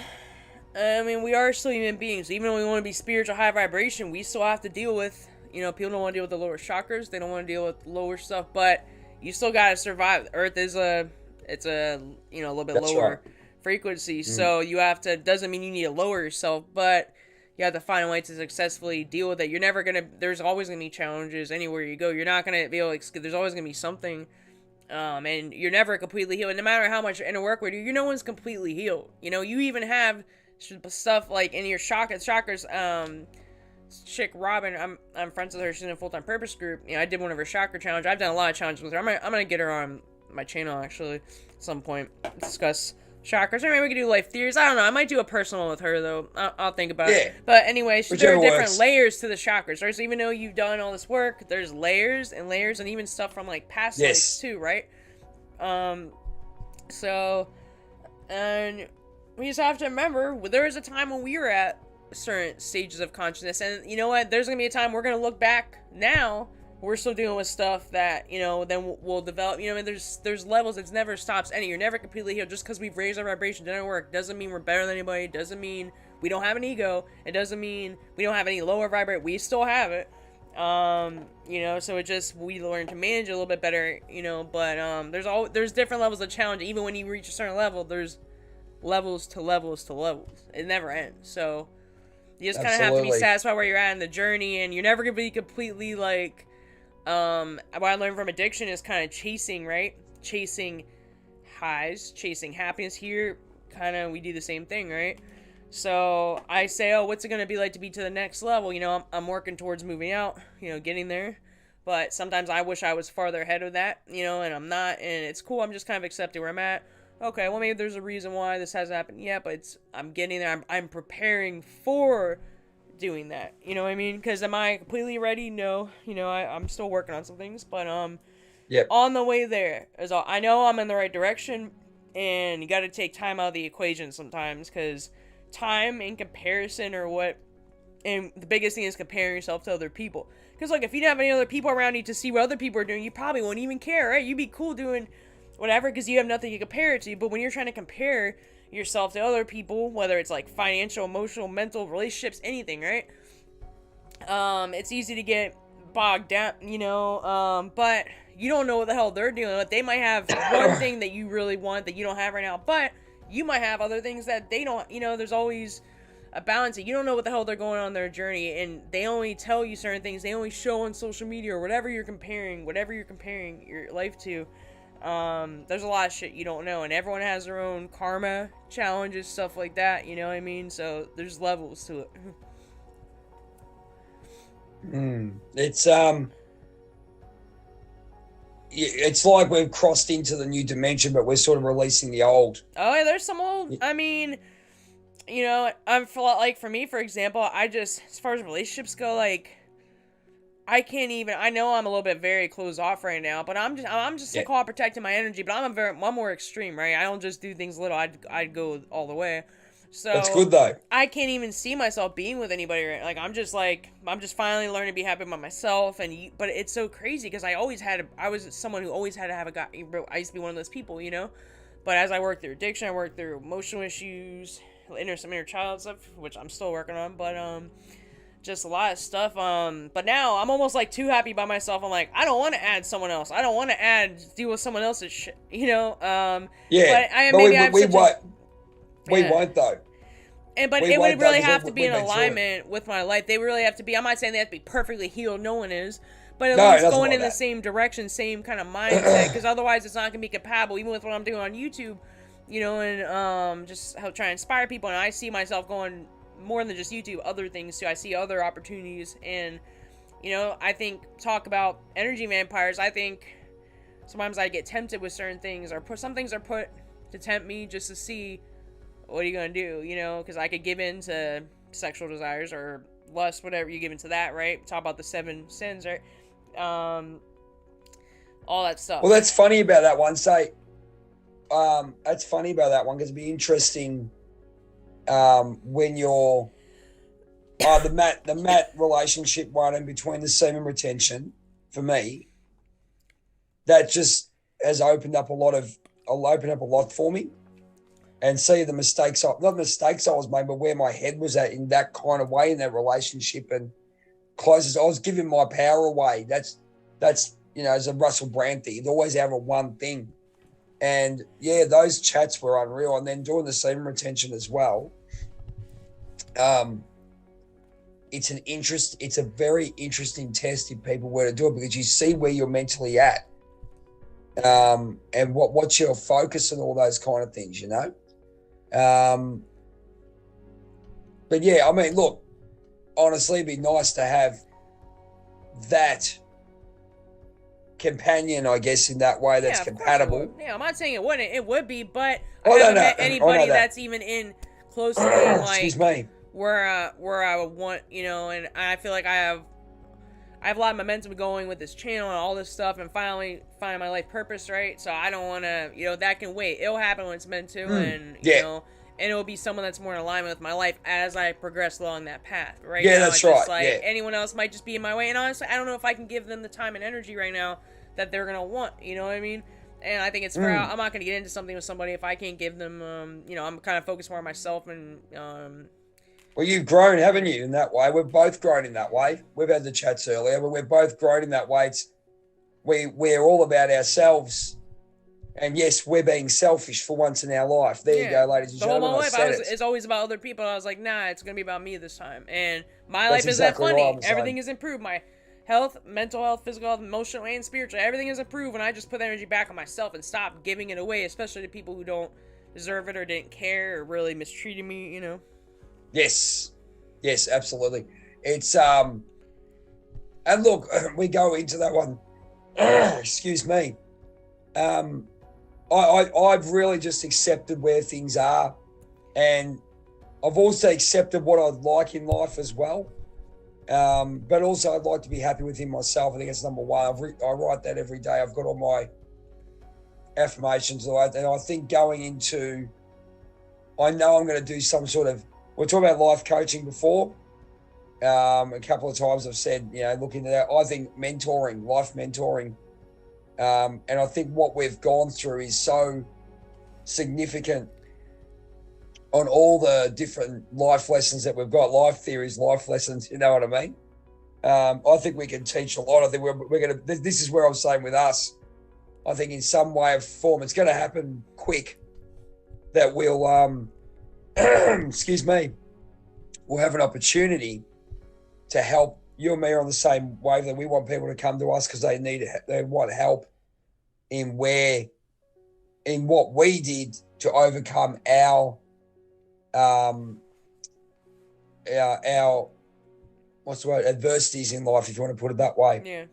B: we are still human beings. Even though we want to be spiritual, high vibration, we still have to deal with, people don't want to deal with the lower chakras. They don't want to deal with lower stuff. But you still got to survive. Earth is a little bit lower frequency. So you have to, doesn't mean you need to lower yourself, but you have to find a way to successfully deal with it. You're never going to, there's always going to be challenges anywhere you go. You're not going to be able to, there's always going to be something, and you're never completely healed. And no matter how much inner work we do, no one's completely healed. You even have stuff like in your chakras, chick Robin, I'm friends with her. She's in a full-time purpose group. I did one of her chakra challenges. I've done a lot of challenges with her. I'm gonna get her on my channel actually at some point, discuss chakras, or maybe we could do life theories. I don't know. I might do a personal one with her though. I'll think about it. But anyway, there are different layers to the chakras, right? So even though you've done all this work, there's layers and layers, and even stuff from like past lives too, right? So, and we just have to remember, there was a time when we were at certain stages of consciousness, and you know what? There's gonna be a time we're gonna look back now. We're still dealing with stuff that, then we'll develop, there's levels. It never stops any. You're never completely healed. Just because we've raised our vibration, done our work, doesn't mean we're better than anybody. Doesn't mean we don't have an ego. It doesn't mean we don't have any lower vibrate. We still have it. So it just, we learn to manage it a little bit better, but there's different levels of challenge. Even when you reach a certain level, there's levels to levels to levels. It never ends. So You just kind of have to be satisfied where you're at in the journey, and you're never going to be completely like, what I learned from addiction is kind of chasing, right? Chasing highs, chasing happiness. Here, kind of, we do the same thing, right? So I say, oh, what's it going to be like to be to the next level? You know, I'm working towards moving out, you know, getting there. But sometimes I wish I was farther ahead of that, you know, and I'm not. And it's cool. I'm just kind of accepting where I'm at. Okay, well, maybe there's a reason why this hasn't happened yet, but I'm getting there. I'm preparing for doing that. You know what I mean? Because am I completely ready? No. You know, I'm still working on some things. But
A: yep.
B: On the way there is all. I know I'm in the right direction. And you got to take time out of the equation sometimes, because time in comparison or what, and the biggest thing is comparing yourself to other people. Because like if you didn't have any other people around you to see what other people are doing, you probably wouldn't even care, right? You'd be cool doing whatever because you have nothing to compare it to. But when you're trying to compare yourself to other people, whether it's like financial, emotional, mental, relationships, anything, right? It's easy to get bogged down, you know, but you don't know what the hell they're dealing with. They might have one thing that you really want that you don't have right now, but you might have other things that they don't, you know, there's always a balance. You don't know what the hell they're going on their journey, and they only tell you certain things. They only show on social media or whatever you're comparing your life to. There's a lot of shit you don't know, and everyone has their own karma, challenges, stuff like that, you know what I mean? So there's levels to it.
A: It's like we've crossed into the new dimension, but we're sort of releasing the old.
B: Oh, yeah, there's some old, I mean, you know, for me, for example, as far as relationships go, like, I can't even, I know I'm a little bit very closed off right now, but I'm just call it protecting my energy, but I'm more extreme, right? I don't just do things little, I'd go all the way. So
A: that's good though.
B: I can't even see myself being with anybody. Like I'm just finally learning to be happy by myself. But it's so crazy because I was someone who always had to have a guy. I used to be one of those people, you know. But as I worked through addiction, I worked through emotional issues, some inner child stuff, which I'm still working on. But just a lot of stuff. But now I'm almost like too happy by myself. I'm like, I don't want to add someone else. I don't want to deal with someone else's shit, you know.
A: Yeah. We won't though.
B: But it would really have to be in alignment with my life. They really have to be. I'm not saying they have to be perfectly healed. No one is. But at least going in the same direction, same kind of mindset. Because otherwise, it's not going to be compatible. Even with what I'm doing on YouTube, you know, and just how try to inspire people. And I see myself going more than just YouTube, other things too. I see other opportunities. And, you know, I think talk about energy vampires. I think sometimes I get tempted with certain things, or some things are put to tempt me just to see. What are you going to do, you know, because I could give in to sexual desires or lust, whatever you give into that, right? Talk about the 7 sins, right? All that stuff.
A: Well, that's funny about that one. That's funny about that one because it'd be interesting when you're the Matt relationship one and between the semen retention, for me, that just has opened up a lot for me. And see the not mistakes I was made, but where my head was at in that kind of way in that relationship, and closest I was giving my power away. That's you know, as a Russell Brand thing, you'd always have one thing. And yeah, those chats were unreal. And then doing the semen retention as well. It's a very interesting test if people were to do it, because you see where you're mentally at. And what's your focus and all those kind of things, you know? But yeah, I mean, look, honestly, it'd be nice to have that companion, I guess, in that way that's compatible.
B: Yeah, I'm not saying it would be, but I haven't met anybody that's even in close to being like,
A: excuse me,
B: where I would want, you know, and I feel like I have a lot of momentum going with this channel and all this stuff, and finally find my life purpose, right? So I don't want to, you know, that can wait. It'll happen when it's meant to, and you know, and it'll be someone that's more in alignment with my life as I progress along that path, right?
A: Yeah, that's right.
B: Like anyone else might just be in my way, and honestly, I don't know if I can give them the time and energy right now that they're gonna want. You know what I mean? And I think it's fair. I'm not gonna get into something with somebody if I can't give them. You know, I'm kind of focused more on myself and.
A: Well, you've grown, haven't you, in that way? We've both grown in that way. We've had the chats earlier, but we've both grown in that way. We're all about ourselves And yes, we're being selfish for once in our life. There you go, ladies and gentlemen.
B: My life, it's always about other people. I was like, nah, it's gonna be about me this time. And my life isn't that funny. Everything is improved. My health, mental health, physical health, emotional, and spiritual, everything is improved when I just put the energy back on myself and stop giving it away, especially to people who don't deserve it or didn't care or really mistreated me, you know?
A: Yes, absolutely. It's and look, we go into that one. Excuse me. I've really just accepted where things are, and I've also accepted what I'd like in life as well. But also I'd like to be happy within myself. I think it's number one. I write that every day. I've got all my affirmations like that. And I think going into, I know I'm going to do some sort of, we're talking about life coaching before. A couple of times I've said, look into that. I think mentoring, life mentoring. And I think what we've gone through is so significant on all the different life lessons that we've got, life theories, life lessons, you know what I mean? I think we can teach a lot. I think we're going to, this is where I'm saying with us, I think in some way or form, it's going to happen quick that we'll, excuse me, we'll have an opportunity to help. You and me are on the same wave that we want people to come to us because they want help in what we did to overcome our what's the word, adversities in life, if you want to put it that way.
B: Yeah.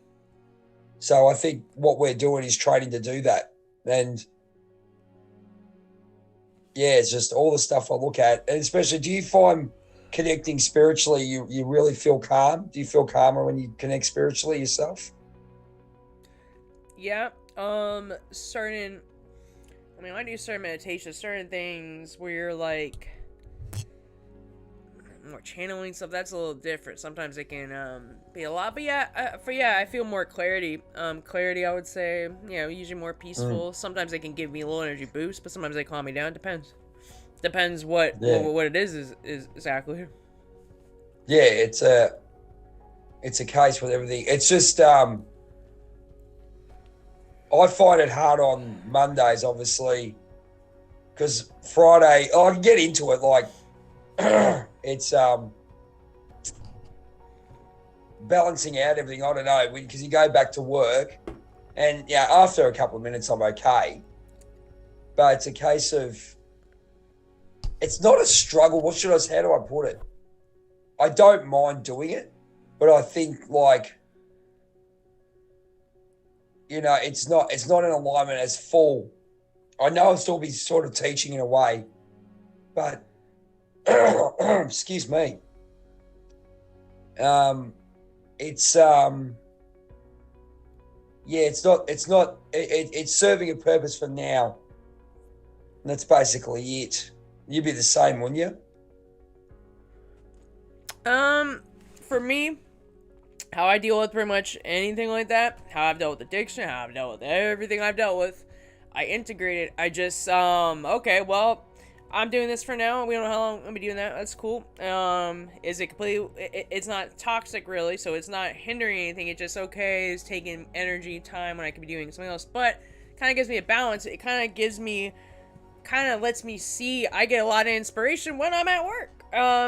A: So I think what we're doing is training to do that. And yeah, it's just all the stuff I look at. And especially, do you find connecting spiritually, you really feel calm? Do you feel calmer when you connect spiritually yourself?
B: Yeah. When I do certain meditations, certain things where you're like more channeling stuff, that's a little different. Sometimes it can be a lot, but I feel more clarity. Clarity, I would say, usually more peaceful. Sometimes they can give me a little energy boost, but sometimes they calm me down. Depends what it is exactly.
A: Yeah, it's a case with everything. It's just I find it hard on Mondays, obviously, because Friday, I can get into it, like, it's balancing out everything. I don't know, because you go back to work, and after a couple of minutes, I'm okay. But it's a case of, it's not a struggle. How do I put it? I don't mind doing it, but I think, like, it's not in alignment as full. I know I'll still be sort of teaching in a way, but excuse me. It's serving a purpose for now. And that's basically it. You'd be the same, wouldn't you?
B: For me, how I deal with pretty much anything like that, how I've dealt with addiction, how I've dealt with everything I've dealt with, I integrate it. I just, okay, well, I'm doing this for now. We don't know how long I'm gonna be doing that. That's cool. Is it completely, it's not toxic really, so it's not hindering anything. It just, okay, it's taking energy, time when I could be doing something else, but kind of gives me a balance. It kind of lets me see, I get a lot of inspiration when I'm at work.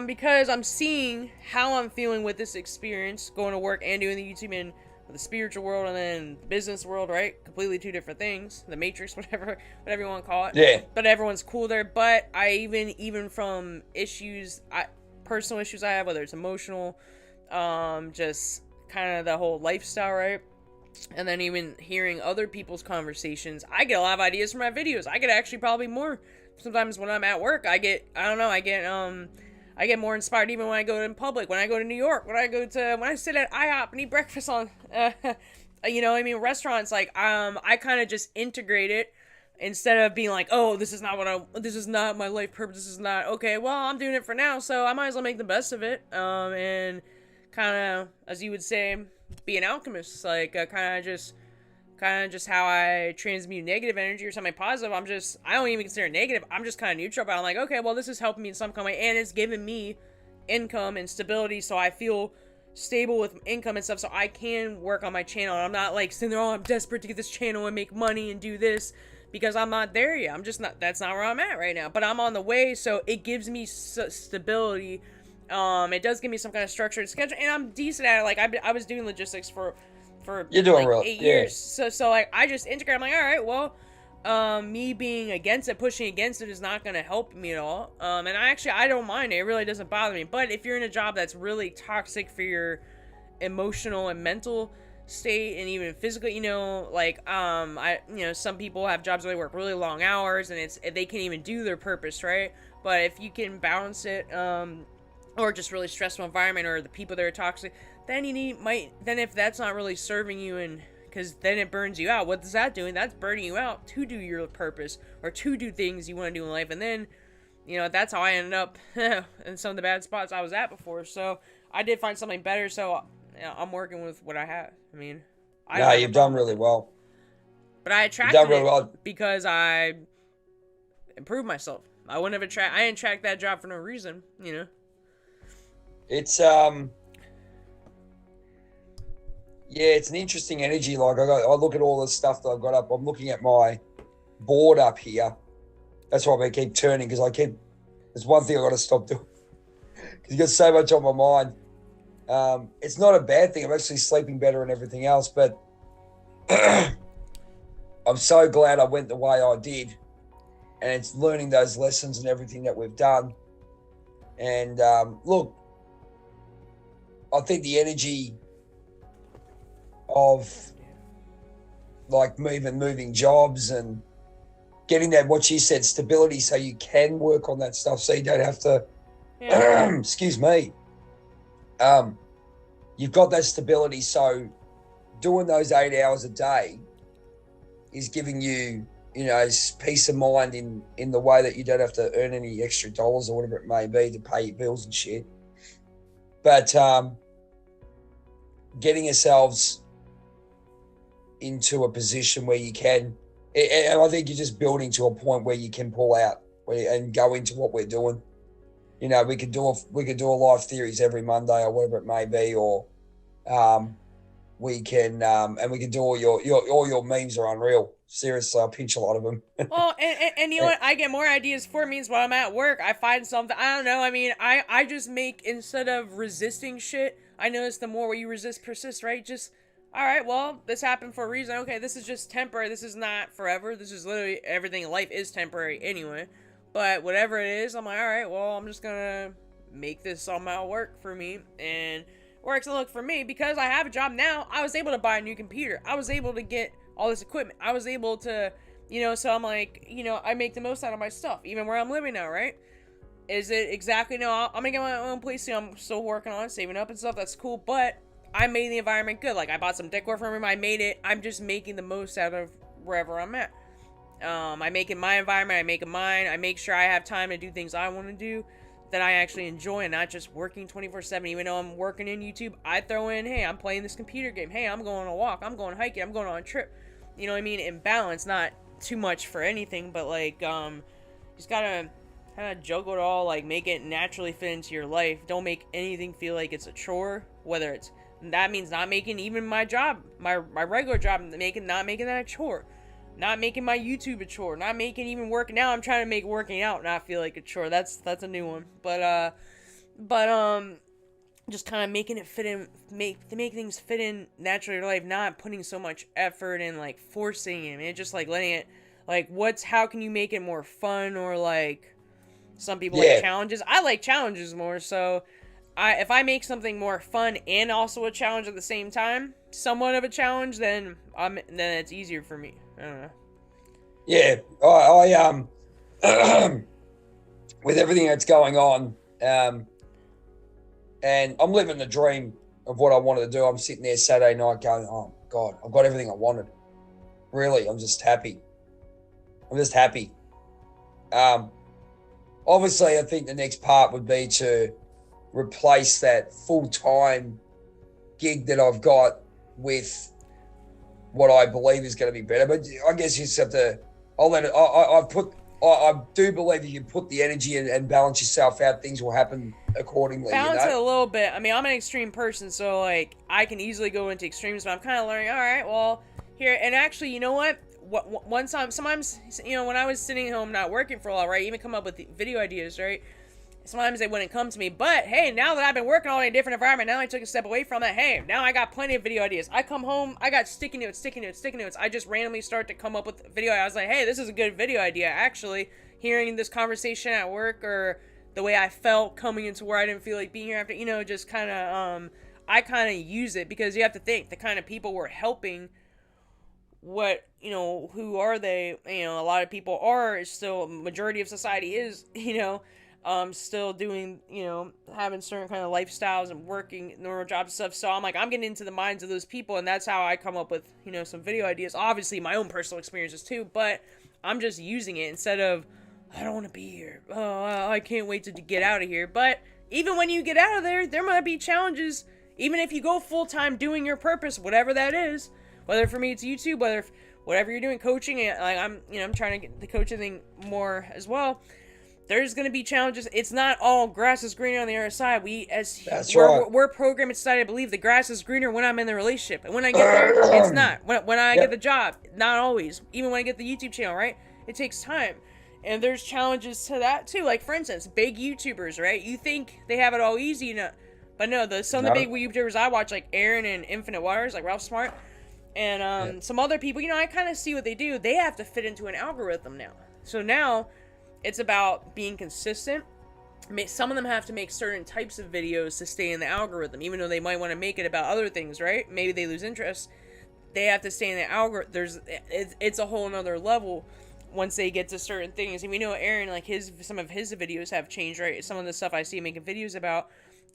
B: Because I'm seeing how I'm feeling with this experience, going to work and doing the YouTube in the spiritual world and then the business world, right? Completely two different things. The Matrix, whatever you want to call it.
A: Yeah.
B: But everyone's cool there. But I even from personal issues I have, whether it's emotional, just kind of the whole lifestyle, right? And then even hearing other people's conversations, I get a lot of ideas from my videos. I get actually probably more. Sometimes when I'm at work, I get more inspired even when I go in public, when I go to New York, when I sit at IHOP and eat breakfast on, restaurants, like, I kind of just integrate it instead of being like, oh, this is not my life purpose. This is not, okay, well, I'm doing it for now, so I might as well make the best of it. And kind of, as you would say, be an alchemist, like, kind of just how I transmute negative energy or something positive. I don't even consider it negative. I'm just kind of neutral, but I'm like, okay, well, this is helping me in some kind of way, and it's giving me income and stability, so I feel stable with income and stuff, so I can work on my channel. I'm not like sitting there, oh, I'm desperate to get this channel and make money and do this, because I'm not there yet. I'm just not, that's not where I'm at right now, but I'm on the way. So it gives me stability. It does give me some kind of structured schedule, and I'm decent at it. Like I was doing logistics for
A: You're doing
B: like 8 years. So like I just integrate. I'm like, all right, well, me being against it, pushing against it is not going to help me at all. And I don't mind it. It really doesn't bother me. But if you're in a job that's really toxic for your emotional and mental state and even physical, like, some people have jobs where they work really long hours and they can't even do their purpose, right? But if you can balance it, or just really stressful environment, or the people that are toxic, then then if that's not really serving you, and because then it burns you out. What is that doing? That's burning you out to do your purpose or to do things you want to do in life. And then, that's how I ended up in some of the bad spots I was at before. So I did find something better. So I'm working with what I have. I mean,
A: you've done really well.
B: But I attracted it because I improved myself. I didn't track that job for no reason,
A: It's it's an interesting energy. Like I look at all the stuff that I've got up. I'm looking at my board up here. That's why I keep turning, because it's one thing I got to stop doing because you got so much on my mind. It's not a bad thing. I'm actually sleeping better and everything else, but I'm so glad I went the way I did, and it's learning those lessons and everything that we've done. And look, I think the energy of like moving jobs and getting that, what she said, stability, so you can work on that stuff, so you don't have to excuse me, you've got that stability, so doing those 8 hours a day is giving you peace of mind in the way that you don't have to earn any extra dollars or whatever it may be to pay your bills and shit. But getting yourselves into a position where you can, and I think you're just building to a point where you can pull out and go into what we're doing. We could do a live theories every Monday or whatever it may be, or we can do all your memes are unreal. Seriously, I pinch a lot of them.
B: Well, and you know what? I get more ideas for memes while I'm at work. I find something, I don't know. I mean, I just make, instead of resisting shit, I notice the more you resist persists, right? Just, all right, well, this happened for a reason. Okay, this is just temporary. This is not forever. This is literally everything in life is temporary anyway. But whatever it is, I'm like, all right, well, I'm just gonna make this somehow work for me. And works. And look, for me, because I have a job now, I was able to buy a new computer. I was able to get all this equipment. I was able to, so I'm like, I make the most out of my stuff, even where I'm living now, right? Is it exactly, no, I'm gonna get my own place. I'm still working on saving up and stuff. That's cool. But I made the environment good. Like, I bought some decor from him. I made it. I'm just making the most out of wherever I'm at. I make it my environment. I make it mine. I make sure I have time to do things I want to do that I actually enjoy, and not just working 24/7. Even though I'm working in YouTube, I throw in, hey, I'm playing this computer game. Hey, I'm going on a walk. I'm going hiking. I'm going on a trip. You know what I mean? In balance, not too much for anything, but like, just gotta kind of juggle it all, like make it naturally fit into your life. Don't make anything feel like it's a chore, whether it's, that means not making even my job, my regular job, not making that a chore. Not making my YouTube a chore. Not making even work. Now I'm trying to make working out not feel like a chore. That's a new one. But just kind of making it fit in, make things fit in naturally in your life, not putting so much effort and like forcing it. And just like letting it, like, how can you make it more fun? Or like, some people like challenges. I like challenges more. So if I make something more fun and also a challenge at the same time, somewhat of a challenge, then it's easier for me. I don't know. Yeah,
A: I with everything that's going on, and I'm living the dream of what I wanted to do. I'm sitting there Saturday night going, oh God, I've got everything I wanted. Really, I'm just happy. Obviously, I think the next part would be to replace that full-time gig that I've got with what I believe is going to be better. But I guess you just have to, I do believe if you put the energy and balance yourself out, things will happen accordingly.
B: Balance it a little bit. I mean, I'm an extreme person, so like I can easily go into extremes, but I'm kind of learning, all right, well, here, and actually, you know what? one time, sometimes, when I was sitting home not working for a while, right, even come up with video ideas, right, sometimes they wouldn't come to me. But hey, now that I've been working all in a different environment, now I took a step away from that. Hey, now I got plenty of video ideas. I come home, I got sticky notes. I just randomly start to come up with video. I was like, hey, this is a good video idea. Actually, hearing this conversation at work, or the way I felt coming into where I didn't feel like being here after, just kind of, I kind of use it, because you have to think the kind of people we're helping. What, who are they? A lot of people are still, majority of society is, still doing, having certain kind of lifestyles and working normal jobs and stuff. So I'm getting into the minds of those people, and that's how I come up with, some video ideas. Obviously, my own personal experiences too, but I'm just using it instead of, I don't want to be here. Oh, I can't wait to get out of here. But even when you get out of there might be challenges. Even if you go full-time doing your purpose, whatever that is, whether for me it's YouTube, whatever you're doing, coaching, I'm trying to get the coaching thing more as well. There's going to be challenges. It's not all grass is greener on the other side. We're programmed inside to believe the grass is greener when I'm in the relationship. And when I get there, it's not. When I get the job, not always. Even when I get the YouTube channel, right? It takes time. And there's challenges to that too. Like, for instance, big YouTubers, right? You think they have it all easy, but no, some of the big YouTubers I watch, like Aaron and Infinite Waters, like Ralph Smart, and some other people, I kind of see what they do. They have to fit into an algorithm now. So now it's about being consistent. Some of them have to make certain types of videos to stay in the algorithm, even though they might want to make it about other things, right? Maybe they lose interest. They have to stay in the algorithm. It's a whole nother level once they get to certain things. And we know Aaron, like some of his videos have changed, right? Some of the stuff I see him making videos about.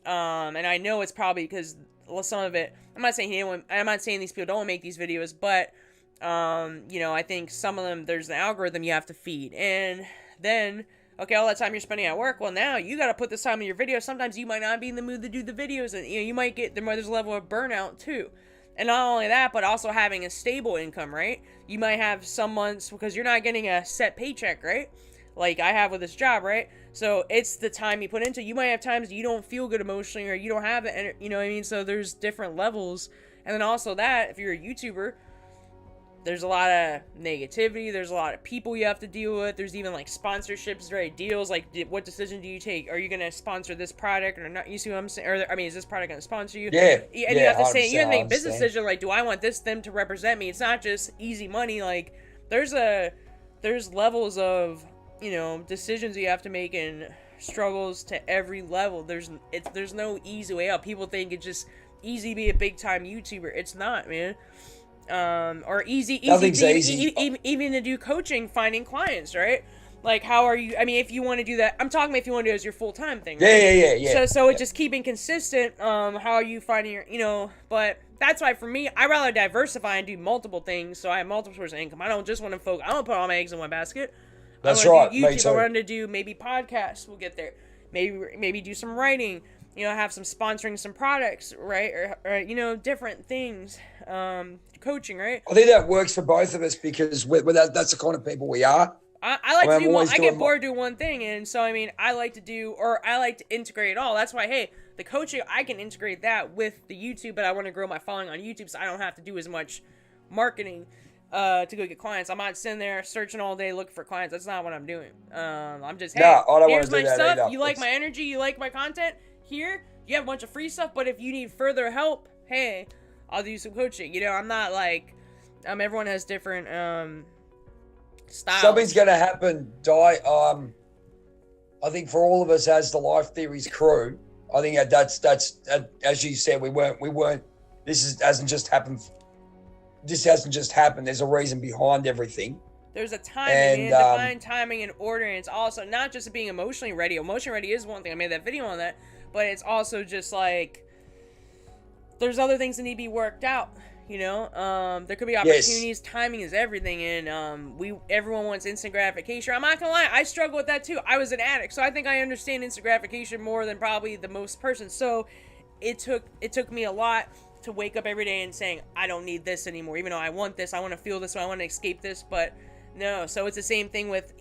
B: And I know it's probably because some of it, I'm not saying these people don't make these videos, but, I think some of them, there's an algorithm you have to feed. And then, okay, all that time you're spending at work, well, now you got to put this time in your video. Sometimes you might not be in the mood to do the videos, and, you might there's a level of burnout too. And not only that, but also having a stable income, right? You might have some months, because you're not getting a set paycheck, right? Like I have with this job, right? So it's the time you put into it. You might have times you don't feel good emotionally, or you don't have it, you know what I mean? So there's different levels. And then also that, if you're a YouTuber, there's a lot of negativity. There's a lot of people you have to deal with. There's even like sponsorships, right? Deals. Like, what decision do you take? Are you going to sponsor this product or not? You see what I'm saying? Is this product going to sponsor you?
A: Yeah.
B: And you have to say, you have to make business decisions. Like, do I want them to represent me? It's not just easy money. Like, there's levels of, decisions you have to make, and struggles to every level. There's no easy way out. People think it's just easy to be a big time YouTuber. It's not, man. Or easy even to do coaching, finding clients, right? Like, how are you? If you want to do that, I'm talking if you want to do it as your full-time thing, right?
A: Yeah.
B: So it's just keeping consistent. How are you finding your, but that's why for me, I rather diversify and do multiple things, so I have multiple sources of income. I don't just want to focus. I don't put all my eggs in one basket.
A: That's right.
B: Do YouTube. I want to do maybe podcasts. We'll get there. Maybe do some writing. Have some sponsoring some products, right? Or different things. Coaching, right?
A: I think that works for both of us, because that's the kind of people we are.
B: I like to do one. I get bored doing one thing, and so I like to integrate it all. That's why, hey, the coaching, I can integrate that with the YouTube, but I want to grow my following on YouTube, so I don't have to do as much marketing to go get clients. I'm not sitting there searching all day looking for clients. That's not what I'm doing. I'm just, hey, here's my stuff. Either. You like my energy? You like my content? Here, you have a bunch of free stuff, but if you need further help, hey, I'll do some coaching. I'm not like, everyone has different styles.
A: Something's gonna happen, I think for all of us as the Life Theories crew, I think that's as you said, we weren't. Hasn't just happened. This hasn't just happened. There's a reason behind everything.
B: There's a timing, divine timing and order, and it's also not just being emotionally ready. Emotionally ready is one thing. I made that video on that, but it's also just like, there's other things that need to be worked out. There could be opportunities. Yes. Timing is everything, and everyone wants instant gratification. I'm not gonna lie, I struggle with that too. I was an addict, so I think I understand instant gratification more than probably the most person. So it took me a lot to wake up every day and saying, I don't need this anymore, even though I want this, I want to feel this, I want to escape this, but no. So it's the same thing with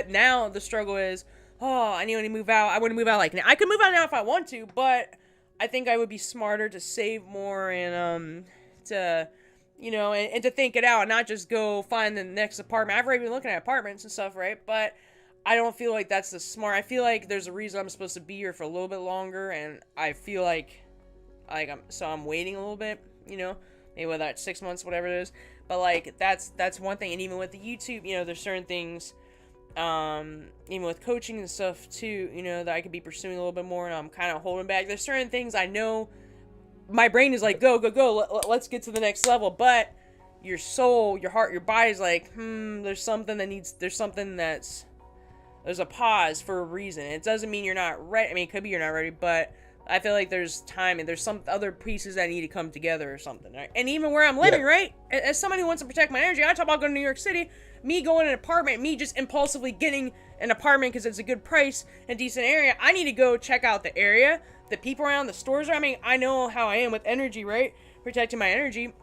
B: now the struggle is, I need to move out. I want to move out like now. I could move out now if I want to, but I think I would be smarter to save more and to you know, and to think it out and not just go find the next apartment. I've already been looking at apartments and stuff, right? But I don't feel like that's the smart. I feel like there's a reason I'm supposed to be here for a little bit longer, and I feel like I'm waiting a little bit, you know, maybe whether that's 6 months, whatever it is. But like that's one thing, and even with the YouTube, you know, there's certain things, even with coaching and stuff too, you know, that I could be pursuing a little bit more, and I'm kind of holding back. There's certain things I know my brain is like, go, let's get to the next level, but your soul, your heart, your body's like, there's something that's, there's a pause for a reason. It doesn't mean you're not ready. I mean, it could be you're not ready, but I feel like there's time and there's some other pieces that need to come together or something, right? And even where I'm living, right? As somebody who wants to protect my energy, I talk about going to New York City, me going to an apartment, me just impulsively getting an apartment because it's a good price and decent area. I need to go check out the area, the people around, the stores. I mean, I know how I am with energy, right? Protecting my energy.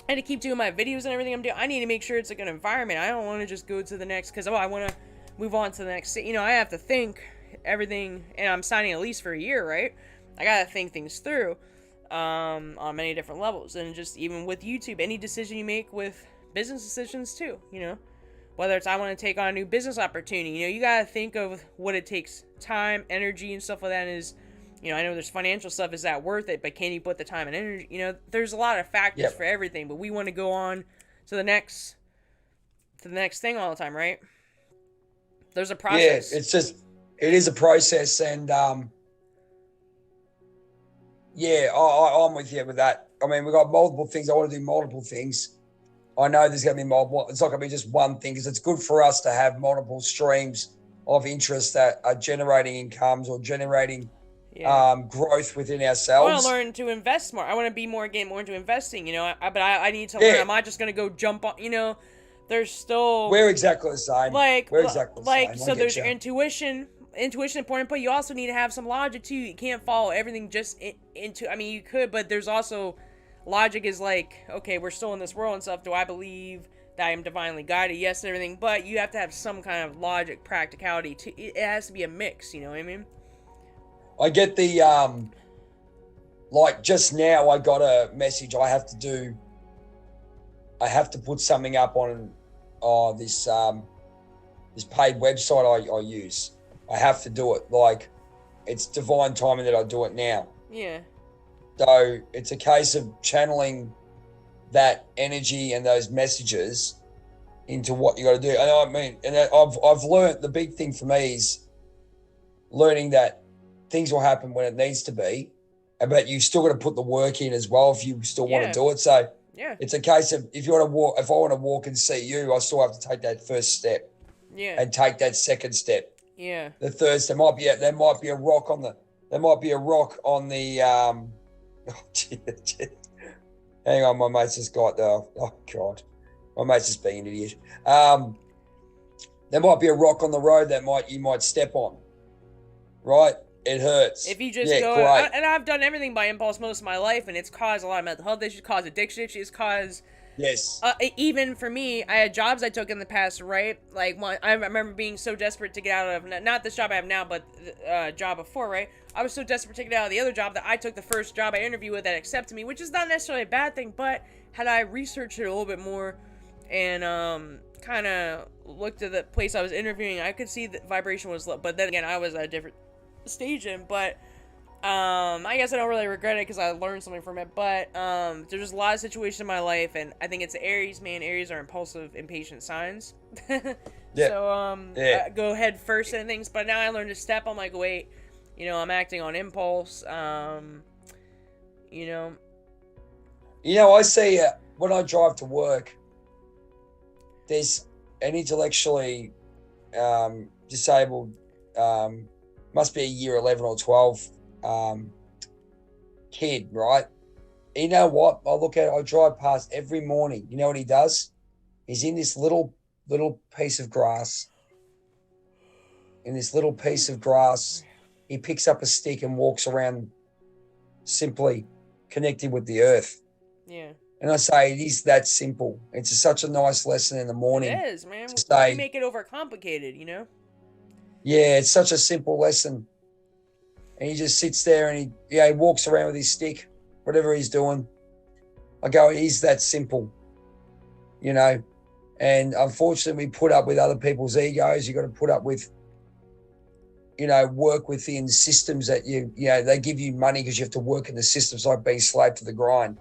B: And to keep doing my videos and everything I'm doing, I need to make sure it's a good environment. I don't want to just go to the next, because, I want to move on to the next. You know, I have to think everything, and I'm signing a lease for a year, right? I got to think things through on many different levels. And just even with YouTube, any decision you make with business decisions too, you know, whether it's I want to take on a new business opportunity, you know, you got to think of what it takes, time, energy, and stuff like that. Is, you know, I know there's financial stuff. Is that worth it? But can you put the time and energy? You know, there's a lot of factors for everything. But we want to go on to the next thing all the time, right? There's a process.
A: Yeah, it is a process, and yeah, I'm with you with that. I mean, we've got multiple things. I want to do multiple things. I know there's going to be multiple. It's not going to be just one thing, because it's good for us to have multiple streams of interest that are generating incomes or generating growth within ourselves.
B: I want to learn to invest more. I want to get more into investing, you know, but I need to learn. I'm not just going to go jump on, you know, there's still...
A: We're exactly the same.
B: So there's your intuition important, but you also need to have some logic too. You can't follow everything just into... I mean, you could, but there's also... Logic is like, okay, we're still in this world and stuff. Do I believe that I am divinely guided? Yes, and everything. But you have to have some kind of logic, practicality. It has to be a mix, you know what I mean?
A: I get the... like, just now I got a message I have to put something up on this paid website I use. I have to do it. Like, it's divine timing that I do it now.
B: Yeah.
A: So it's a case of channeling that energy and those messages into what you got to do. And I mean, and I've learned, the big thing for me is learning that things will happen when it needs to be, but you still got to put the work in as well if you still want to do it. So it's a case of if I want to walk and see you, I still have to take that first step.
B: Yeah.
A: And take that second step.
B: Yeah.
A: The third step might be a rock on the hang on, my mate's just got my mate's just being an idiot. There might be a rock on the road that you might step on, right? It hurts
B: if you just go. And I've done everything by impulse most of my life, and it's caused a lot of mental health issues, caused addiction issues, caused...
A: Yes.
B: Even for me, I had jobs I took in the past, right? Like, I remember being so desperate to get out of, not this job I have now, but the job before, right? I was so desperate to get out of the other job that I took the first job I interviewed with that accepted me, which is not necessarily a bad thing, but had I researched it a little bit more and kind of looked at the place I was interviewing, I could see the vibration was low. But then again, I was at a different stage in, but... I guess I don't really regret it because I learned something from it, but there's just a lot of situations in my life, and I think it's Aries, man. Aries are impulsive, impatient signs. So I go head first in things, but now I learned to step. I'm like, wait, you know, I'm acting on impulse. You know,
A: I see when I drive to work, there's an intellectually disabled, must be a year 11 or 12 kid, right? You know what? I drive past every morning. You know what he does? He's in this little piece of grass. In this little piece of grass, he picks up a stick and walks around, simply connecting with the earth.
B: Yeah.
A: And I say, it is that simple. It's such a nice lesson in the morning.
B: It is, man. Why make it overcomplicated, you know?
A: Yeah, it's such a simple lesson. And he just sits there and he walks around with his stick, whatever he's doing. I go, it is that simple. you know. And unfortunately, we put up with other people's egos. You got to put up with, you know, work within systems that you know, they give you money because you have to work in the systems, like being slave to the grind.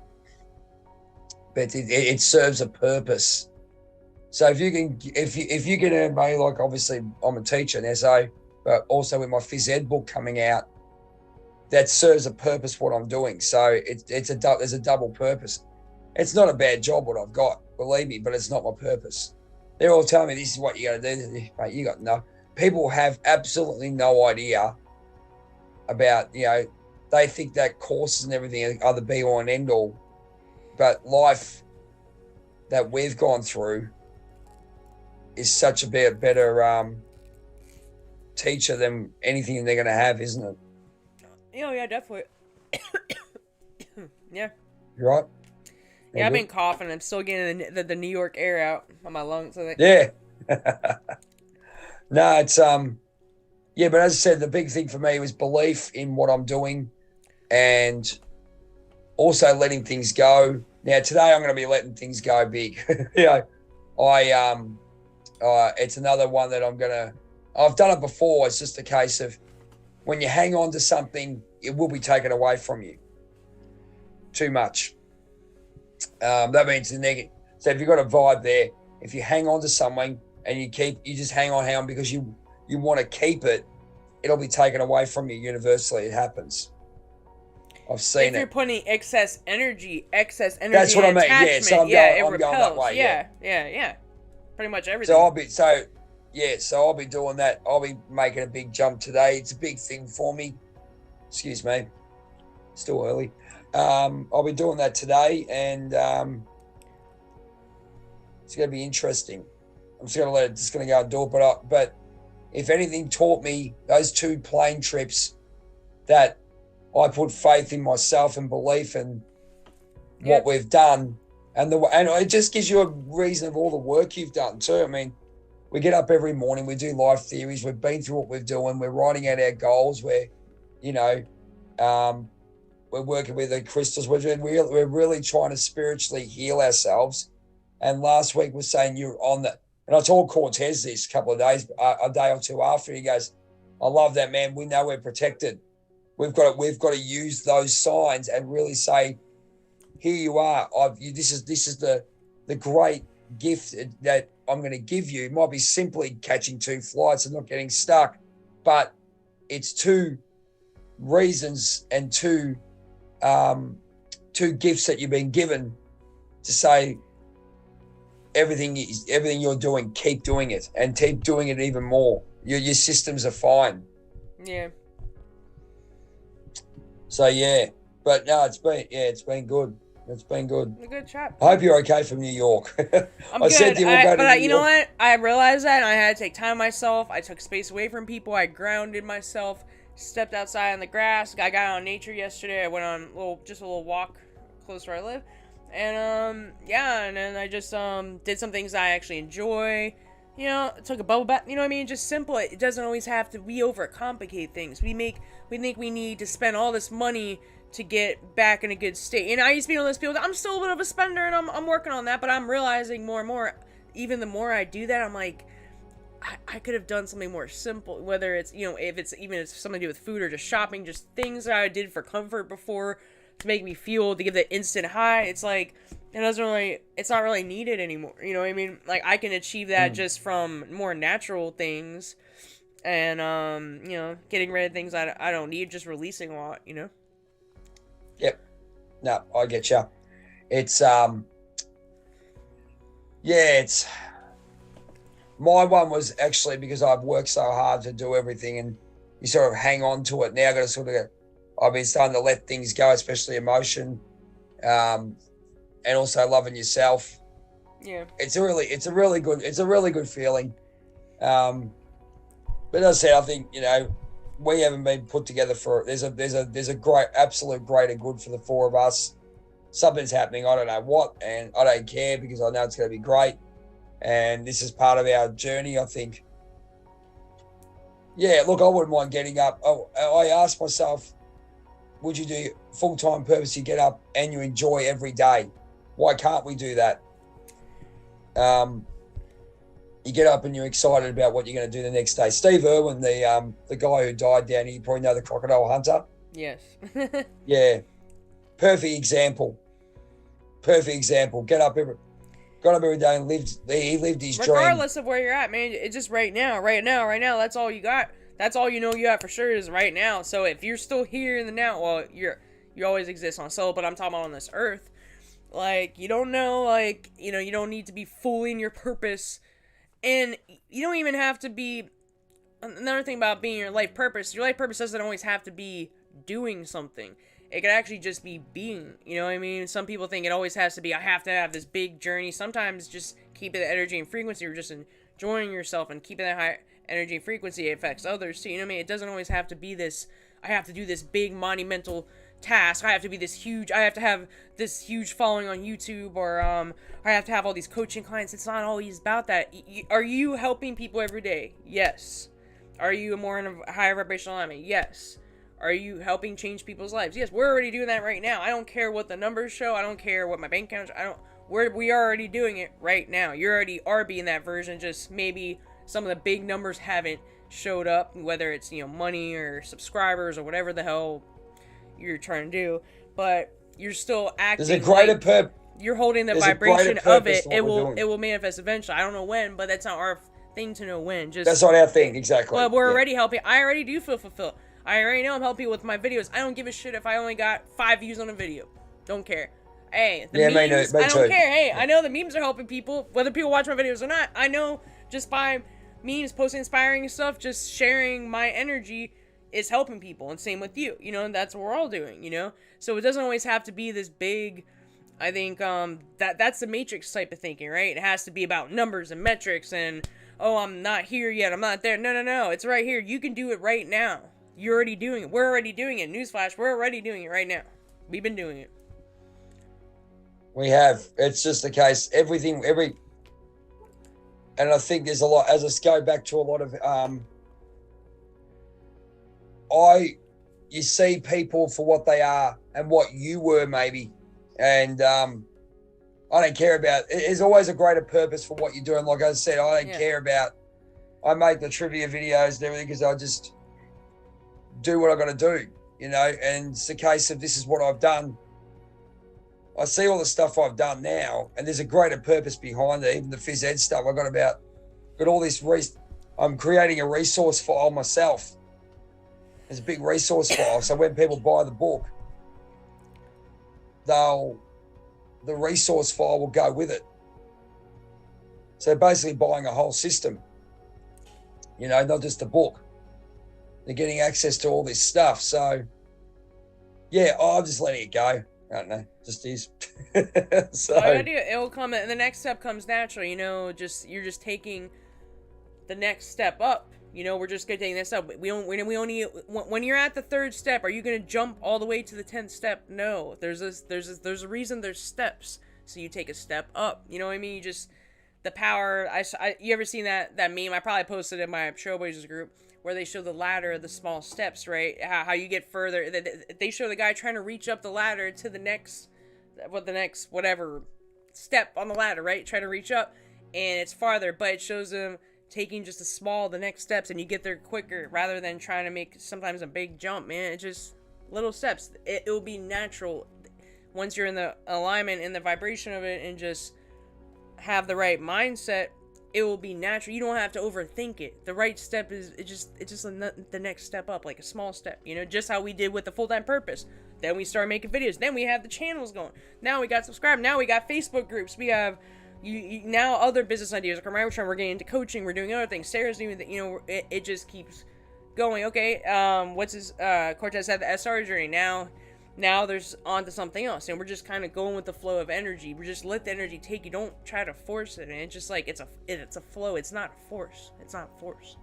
A: But it serves a purpose. So if you can earn money, like obviously I'm a teacher now, so, but also with my phys ed book coming out, that serves a purpose what I'm doing. So there's a double purpose. It's not a bad job what I've got, believe me, but it's not my purpose. They're all telling me this is what you got to do, mate. You got no. People have absolutely no idea about, you know, they think that courses and everything are the be all and end all, but life that we've gone through is such a better teacher than anything they're going to have, isn't it?
B: Yeah, definitely. Yeah.
A: You right?
B: Yeah, I've been coughing. I'm still getting the New York air out of my lungs.
A: Yeah. No, it's yeah, but as I said, the big thing for me was belief in what I'm doing, and also letting things go. Now today I'm going to be letting things go big. You know, it's another one that I've done it before. It's just a case of when you hang on to something, it will be taken away from you. Too much. That means the negative. So if you've got a vibe there, if you hang on to something and you just hang on because you want to keep it, it'll be taken away from you universally. It happens. I've seen it.
B: If you're putting excess energy.
A: That's what I mean. Yeah, so I'm going that way.
B: Yeah. Pretty much everything.
A: So I'll be doing that. I'll be making a big jump today. It's a big thing for me. Excuse me. Still early. I'll be doing that today, and it's going to be interesting. I'm just going to go and do it. But if anything taught me those 2 plane trips, that I put faith in myself and belief in what we've done, and it just gives you a reason of all the work you've done too. I mean, we get up every morning, we do life theories, we've been through what we're doing, we're writing out our goals, we're working with the crystals, we're really trying to spiritually heal ourselves. And last week was saying you're on that, and I told Cortez this a couple of days, a day or two after, he goes, I love that, man. We know we're protected. We've got to use those signs and really say, here you are. This is the great gift that I'm going to give you. It might be simply catching 2 flights and not getting stuck, but it's 2 reasons and 2 gifts that you've been given to say everything you're doing, keep doing it, and keep doing it even more. Your systems are fine.
B: Yeah.
A: So yeah, but no, it's been good. It's been good.
B: A good chat.
A: I hope you're okay from New York.
B: I'm good. Said you will go to New York. You know what? I realized that, and I had to take time myself. I took space away from people. I grounded myself. Stepped outside on the grass. I got on nature yesterday. I went on a little walk close where I live, and and then I just did some things I actually enjoy. You know, took a bubble bath. You know what I mean? Just simple. It doesn't always have to. We overcomplicate things. We think we need to spend all this money to get back in a good state. And I used to be one of those people that I'm still a bit of a spender, and I'm working on that. But I'm realizing more and more. Even the more I do that, I'm like, I could have done something more simple. Whether it's, you know, if it's something to do with food or just shopping, just things that I did for comfort before to make me feel, to give that instant high. It's like, it's not really needed anymore. You know what I mean? Like, I can achieve that just from more natural things, and you know, getting rid of things I don't need, just releasing a lot, you know?
A: Yep. No, I get you. It's my one was actually because I've worked so hard to do everything, and you sort of hang on to it. Now I've got to sort of I've been starting to let things go, especially emotion, and also loving yourself.
B: Yeah. It's a
A: really good feeling. But as I said, I think, you know, we haven't been put together for, there's a great, absolute greater good for the 4 of us. Something's happening. I don't know what, and I don't care because I know it's going to be great. And this is part of our journey, I think. Yeah, look, I wouldn't mind getting up. I asked myself, would you do full-time purpose? You get up and you enjoy every day. Why can't we do that? you get up and you're excited about what you're going to do the next day. Steve Irwin, the guy who died down here, you probably know, the crocodile hunter.
B: Yes.
A: Yeah. Perfect example. Got up every day and he lived his dream.
B: Regardless of where you're at, man, it's just right now. That's all you got. That's all you know you have for sure is right now. So if you're still here in the now, well, you always exist on soul, but I'm talking about on this earth. Like, you don't know, like, you know, you don't need to be fully in your purpose. And you don't even have to be, another thing about being your life purpose doesn't always have to be doing something. It could actually just be being, you know what I mean? Some people think it always has to be, I have to have this big journey. Sometimes just keeping the energy and frequency, or just enjoying yourself and keeping that high energy and frequency affects others too, you know what I mean? It doesn't always have to be this, I have to do this big monumental task, I have to be this huge, I have to have this huge following on YouTube, or I have to have all these coaching clients. It's not always about that. Are you helping people every day? Yes. Are you more in a higher vibrational alignment? Yes. Are you helping change people's lives? Yes, we're already doing that right now. I don't care what the numbers show. I don't care what my bank account shows. We are already doing it right now. You already are being that version, just maybe some of the big numbers haven't showed up, whether it's, you know, money or subscribers or whatever the hell you're trying to do, but you're still acting.
A: There's a greater purpose.
B: You're holding the vibration of it. It will manifest eventually. I don't know when, but that's not our thing to know when. Just
A: that's not our thing, exactly.
B: But we're already helping. I already do feel fulfilled. I already know I'm helping people with my videos. I don't give a shit if I only got 5 views on a video. Don't care. Hey, the memes, I don't care. Hey, I know the memes are helping people, whether people watch my videos or not. I know just by memes, posting inspiring stuff, just sharing my energy is helping people, and same with you, you know, and that's what we're all doing, you know, so it doesn't always have to be this big, I think, that's the matrix type of thinking, right? It has to be about numbers and metrics, and, oh, I'm not here yet, I'm not there. No, it's right here. You can do it right now. You're already doing it. We're already doing it. Newsflash, we're already doing it right now. We've been doing it.
A: We have. It's just the case. And I think there's a lot, as I go back to a lot of, you see people for what they are and what you were maybe, and I don't care about. There's always a greater purpose for what you're doing. Like I said, I don't care about. I make the trivia videos and everything because I just do what I got to do, you know. And it's a case of, this is what I've done. I see all the stuff I've done now, and there's a greater purpose behind it. Even the phys ed stuff, I got all this. I'm creating a resource file myself. There's a big resource file, so when people buy the book, the resource file will go with it. So basically buying a whole system, you know, not just a book. They're getting access to all this stuff. So, yeah, I'm just letting it go. I don't know, just is. So
B: it'll come, and the next step comes naturally, you know, you're just taking the next step up. You know, we're just gonna take this up. We only when you're at the 3rd step, are you gonna jump all the way to the 10th step? No. There's a reason there's steps. So you take a step up. You know what I mean? You just, the power. You ever seen that meme? I probably posted it in my Trailblazers group, where they show the ladder of the small steps, right? How you get further. They show the guy trying to reach up the ladder to the next whatever step on the ladder, right? Try to reach up, and it's farther, but it shows him taking just the next steps, and you get there quicker rather than trying to make sometimes a big jump, man. It's just little steps. It will be natural once you're in the alignment and the vibration of it, and just have the right mindset. It will be natural. You don't have to overthink it. The right step is it's just the next step up, like a small step, you know, just how we did with the full-time purpose. Then we started making videos. Then we have the channels going. Now we got subscribed. Now we got Facebook groups. We have you now other business ideas. Like we're getting into coaching. We're doing other things. Sarah's doing that. You know, it just keeps going. Okay. Cortez had the SR journey. Now there's on to something else, and we're just kind of going with the flow of energy. We just let the energy take you. Don't try to force it, and it's just like it's a flow. It's not a force. It's not force.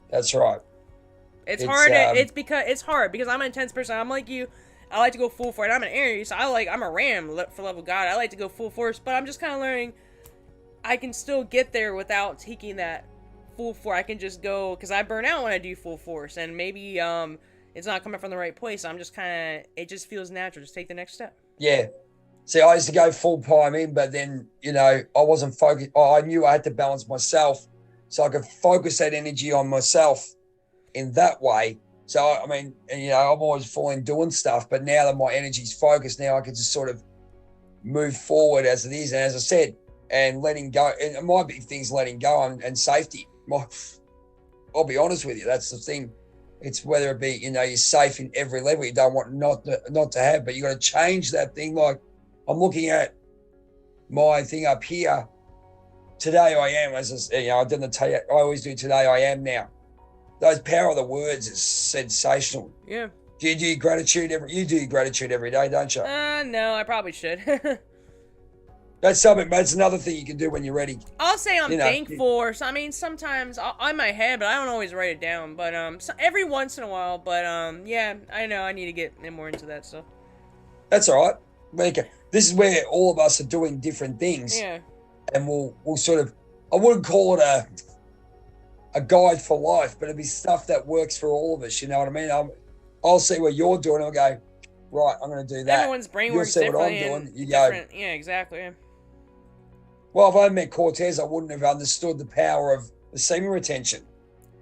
A: That's right.
B: It's hard. It's hard because I'm an intense person. I'm like you. I like to go full for it. I'm an Aries, so I'm a Ram for love of God. I like to go full force, but I'm just kind of learning I can still get there without taking that full force. I can just go, because I burn out when I do full force, and maybe it's not coming from the right place. I'm just kind of, it just feels natural. Just take the next step.
A: Yeah. See, I used to go full time in, but then, I wasn't focused. I knew I had to balance myself so I could focus that energy on myself in that way. So, I mean, and, I'm always falling doing stuff, but now that my energy's focused, now I can just sort of move forward as it is. And as I said, and letting go, and it might be things letting go and safety. I'll be honest with you, that's the thing. It's whether it be, you're safe in every level. You don't want not to have, but you got to change that thing. Like I'm looking at my thing up here. Today I am, as I didn't tell you, I always do today I am now. Those power of the words is sensational.
B: Yeah.
A: Do you do gratitude you do gratitude every day, don't you?
B: No, I probably should.
A: That's something, but it's another thing you can do when you're ready.
B: I'll say I'm thankful. So, I mean, sometimes I in my head, but I don't always write it down. But so every once in a while. But yeah, I know I need to get more into that stuff.
A: That's all right. This is where all of us are doing different things.
B: Yeah.
A: And we'll sort of, I wouldn't call it a guide for life, but it'd be stuff that works for all of us. You know what I mean? I'll see what you're doing. I'll go, right, I'm going to do that.
B: Everyone's brain works differently. You'll see what I'm doing. You go. Yeah, exactly. Yeah.
A: Well, if I had met Cortez, I wouldn't have understood the power of the semen retention.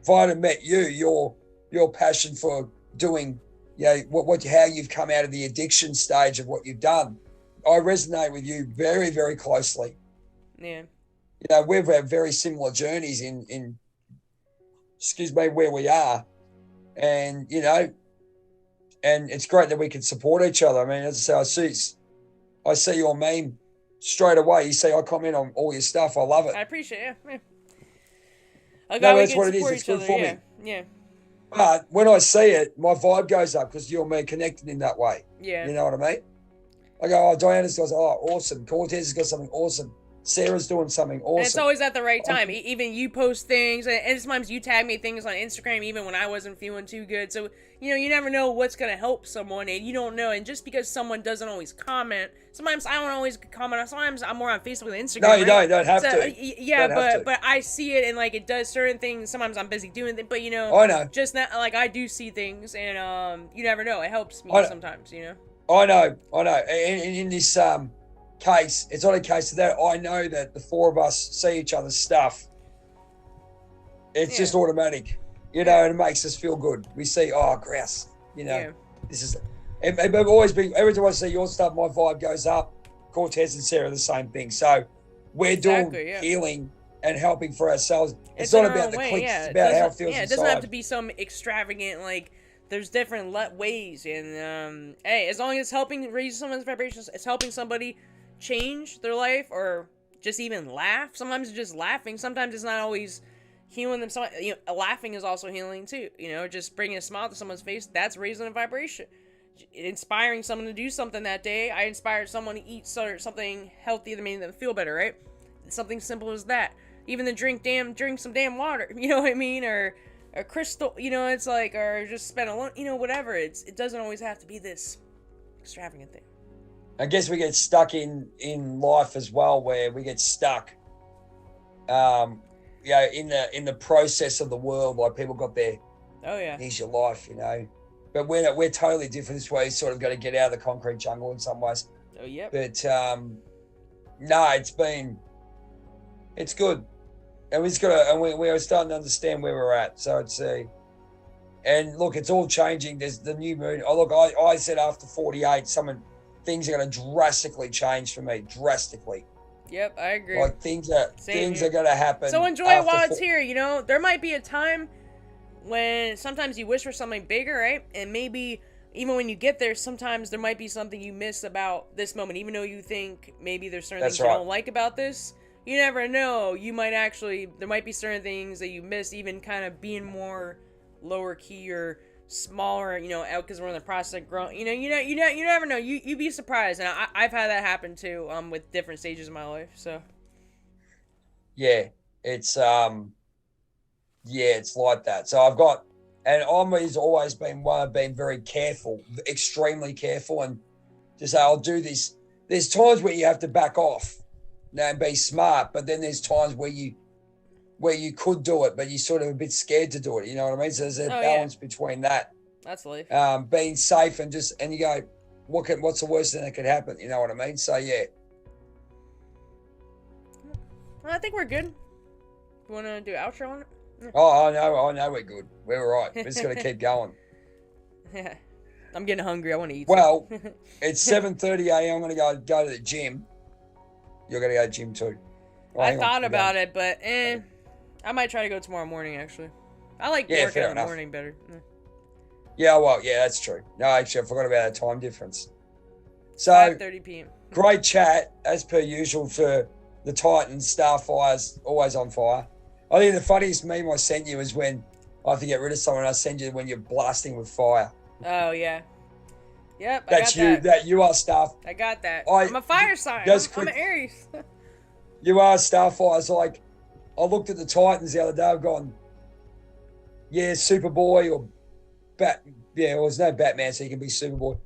A: If I had met you, your passion for doing, how you've come out of the addiction stage of what you've done, I resonate with you very, very closely.
B: Yeah.
A: We've had very similar journeys in where we are, and and it's great that we can support each other. I mean, as I say, I see your meme straight away. You say I comment on all your stuff. I love it.
B: I appreciate it. Yeah.
A: That's what it is. It's good for me.
B: Yeah.
A: But when I see it, my vibe goes up because you and me connected in that way.
B: Yeah.
A: You know what I mean? I go, Diana's got, awesome. Cortez has got something awesome. Sarah's doing something awesome.
B: And it's always at the right time. Even you post things, and sometimes you tag me things on Instagram, even when I wasn't feeling too good. So, you never know what's going to help someone, and you don't know. And just because someone doesn't always comment, sometimes I don't always comment. Sometimes I'm more on Facebook and Instagram.
A: No, you don't have to.
B: Yeah, but I see it, and like it does certain things. Sometimes I'm busy doing things, but
A: I know.
B: just not like I do see things, and you never know. It helps me sometimes,
A: I know. In this case, it's not a case of that. I know that the four of us see each other's stuff. It's just automatic, and it makes us feel good. We see, grouse, this is, and I've always been, every time I see your stuff, my vibe goes up. Cortez and Sarah are the same thing. So we're doing healing and helping for ourselves. It's not about the clicks. It's about how it feels inside.
B: It doesn't have to be some extravagant, like, there's different ways. And, hey, as long as it's helping raise someone's vibrations, it's helping somebody change their life or just even laugh. Sometimes it's just laughing. Sometimes it's not always healing them. Laughing is also healing too. Just bringing a smile to someone's face, that's raising a vibration. Inspiring someone to do something that day. I inspired someone to eat something healthy that made them feel better, right? Something simple as that. Even to drink some damn water, you know what I mean? Or a crystal, it's like, or just spend whatever. It doesn't always have to be this extravagant thing.
A: I guess we get stuck in life as well, where we get stuck, in the process of the world. Like people got their, here's your life, But we're totally different this way. You sort of got to get out of the concrete jungle in some ways.
B: Oh yeah.
A: But it's good, and we're starting to understand where we're at. So it's and look, it's all changing. There's the new moon. Oh look, I said after 48, things are going to drastically change for me. Drastically.
B: Yep, I agree.
A: Like things are going to happen.
B: So enjoy it while it's here. There might be a time when sometimes you wish for something bigger, right? And maybe even when you get there, sometimes there might be something you miss about this moment. Even though you think maybe there's certain things you don't like about this, you never know. There might be certain things that you miss, even kind of being more lower key or smaller, because we're in the process of growing. You never know. You'd be surprised, and I've had that happen too. With different stages of my life. So.
A: Yeah, it's it's like that. So I've got, and I've always been one of being very careful, extremely careful, and just say I'll do this. There's times where you have to back off, and be smart, but then there's times where you could do it, but you're sort of a bit scared to do it. You know what I mean? So there's a balance between that.
B: That's life.
A: Being safe and you go, what's the worst thing that could happen? You know what I mean? So yeah.
B: Well, I think we're good. You want to do an outro on it?
A: Yeah. Oh, I know we're good. We're all right. We're just gonna keep going.
B: Yeah. I'm getting hungry. I want to eat.
A: Well, it's 7:30 a.m. I'm gonna go to the gym. You're gonna go to the gym too. Oh,
B: I thought about it, but I might try to go tomorrow morning. Actually, I like working in the morning better.
A: Yeah, well, yeah, that's true. No, actually, I forgot about the time difference. So
B: 5:30 p.m.
A: Great chat as per usual for the Titans. Starfire's always on fire. I think the funniest meme I sent you is when I have to get rid of someone. I send you when you're blasting with fire.
B: Oh yeah. Yep,
A: that's
B: I got
A: you. That you are Starfire.
B: I got that. I'm a fire sign. I'm an Aries.
A: You are Starfire. It's like I looked at the Titans the other day. I've gone, yeah, Superboy or yeah, well, there's no Batman, so you can be Superboy.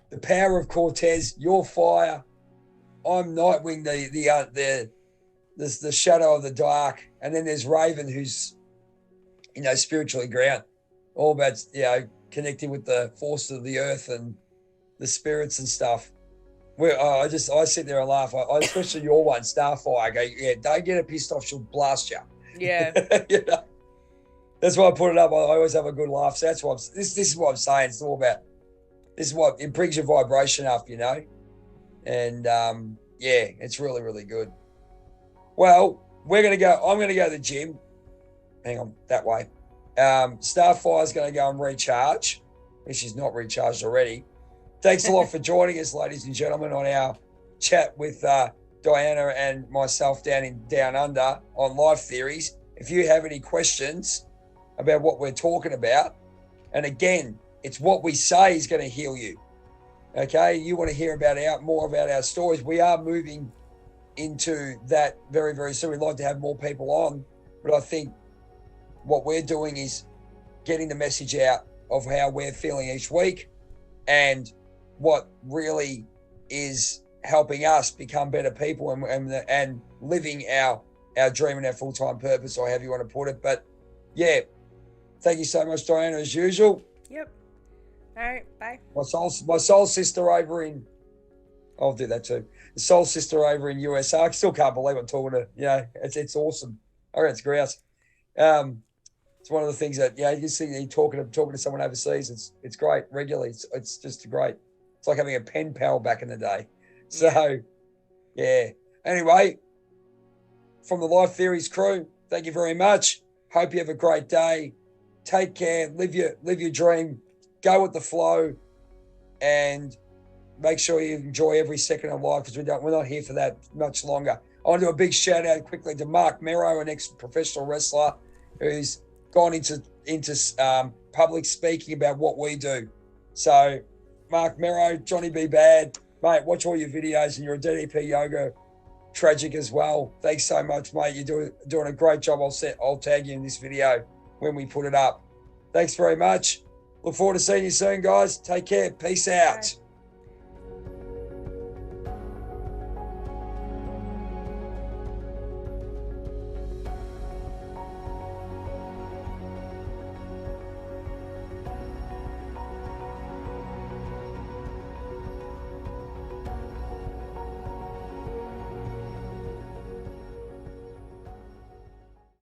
A: The power of Cortez. You're fire. I'm Nightwing. The shadow of the dark, and then there's Raven, who's spiritually ground, all about connecting with the forces of the earth and the spirits and stuff. I sit there and laugh. I especially your one, Starfire. I go, yeah, don't get her pissed off. She'll blast you.
B: Yeah.
A: That's why I put it up. I always have a good laugh. So that's what this is what I'm saying. It's all about. This is what it brings your vibration up, and it's really, really good. Well, I'm gonna go to the gym. Hang on, that way. Starfire's gonna go and recharge, if she's not recharged already. Thanks a lot for joining us, ladies and gentlemen, on our chat with Diana and myself down under on Life Theories. If you have any questions about what we're talking about, and again, it's what we say is going to heal you. Okay, you want to hear more about our stories. We are moving into that very, very soon. We'd like to have more people on, but I think what we're doing is getting the message out of how we're feeling each week and what really is helping us become better people and living our dream and our full-time purpose, or however you want to put it. But yeah, thank you so much, Diana, as usual.
B: Yep. All right, bye.
A: My soul sister over in, I'll do that too. The soul sister over in USA. I still can't believe I'm talking to, it's awesome. I reckon it's grouse. It's one of the things that, you see you talking to someone overseas. It's great regularly. It's just great. It's like having a pen pal back in the day. So, yeah. Anyway, from the Life Theories crew, thank you very much. Hope you have a great day. Take care. Live your dream. Go with the flow, and make sure you enjoy every second of life, because we're not here for that much longer. I want to do a big shout out quickly to Mark Merrow, an ex-professional wrestler who's gone into public speaking about what we do. So, Mark Merrow, Johnny B. Bad, mate, watch all your videos, and you're a DDP yoga tragic as well. Thanks so much, mate. You're doing a great job. I'll tag you in this video when we put it up. Thanks very much. Look forward to seeing you soon, guys. Take care. Peace out. Bye.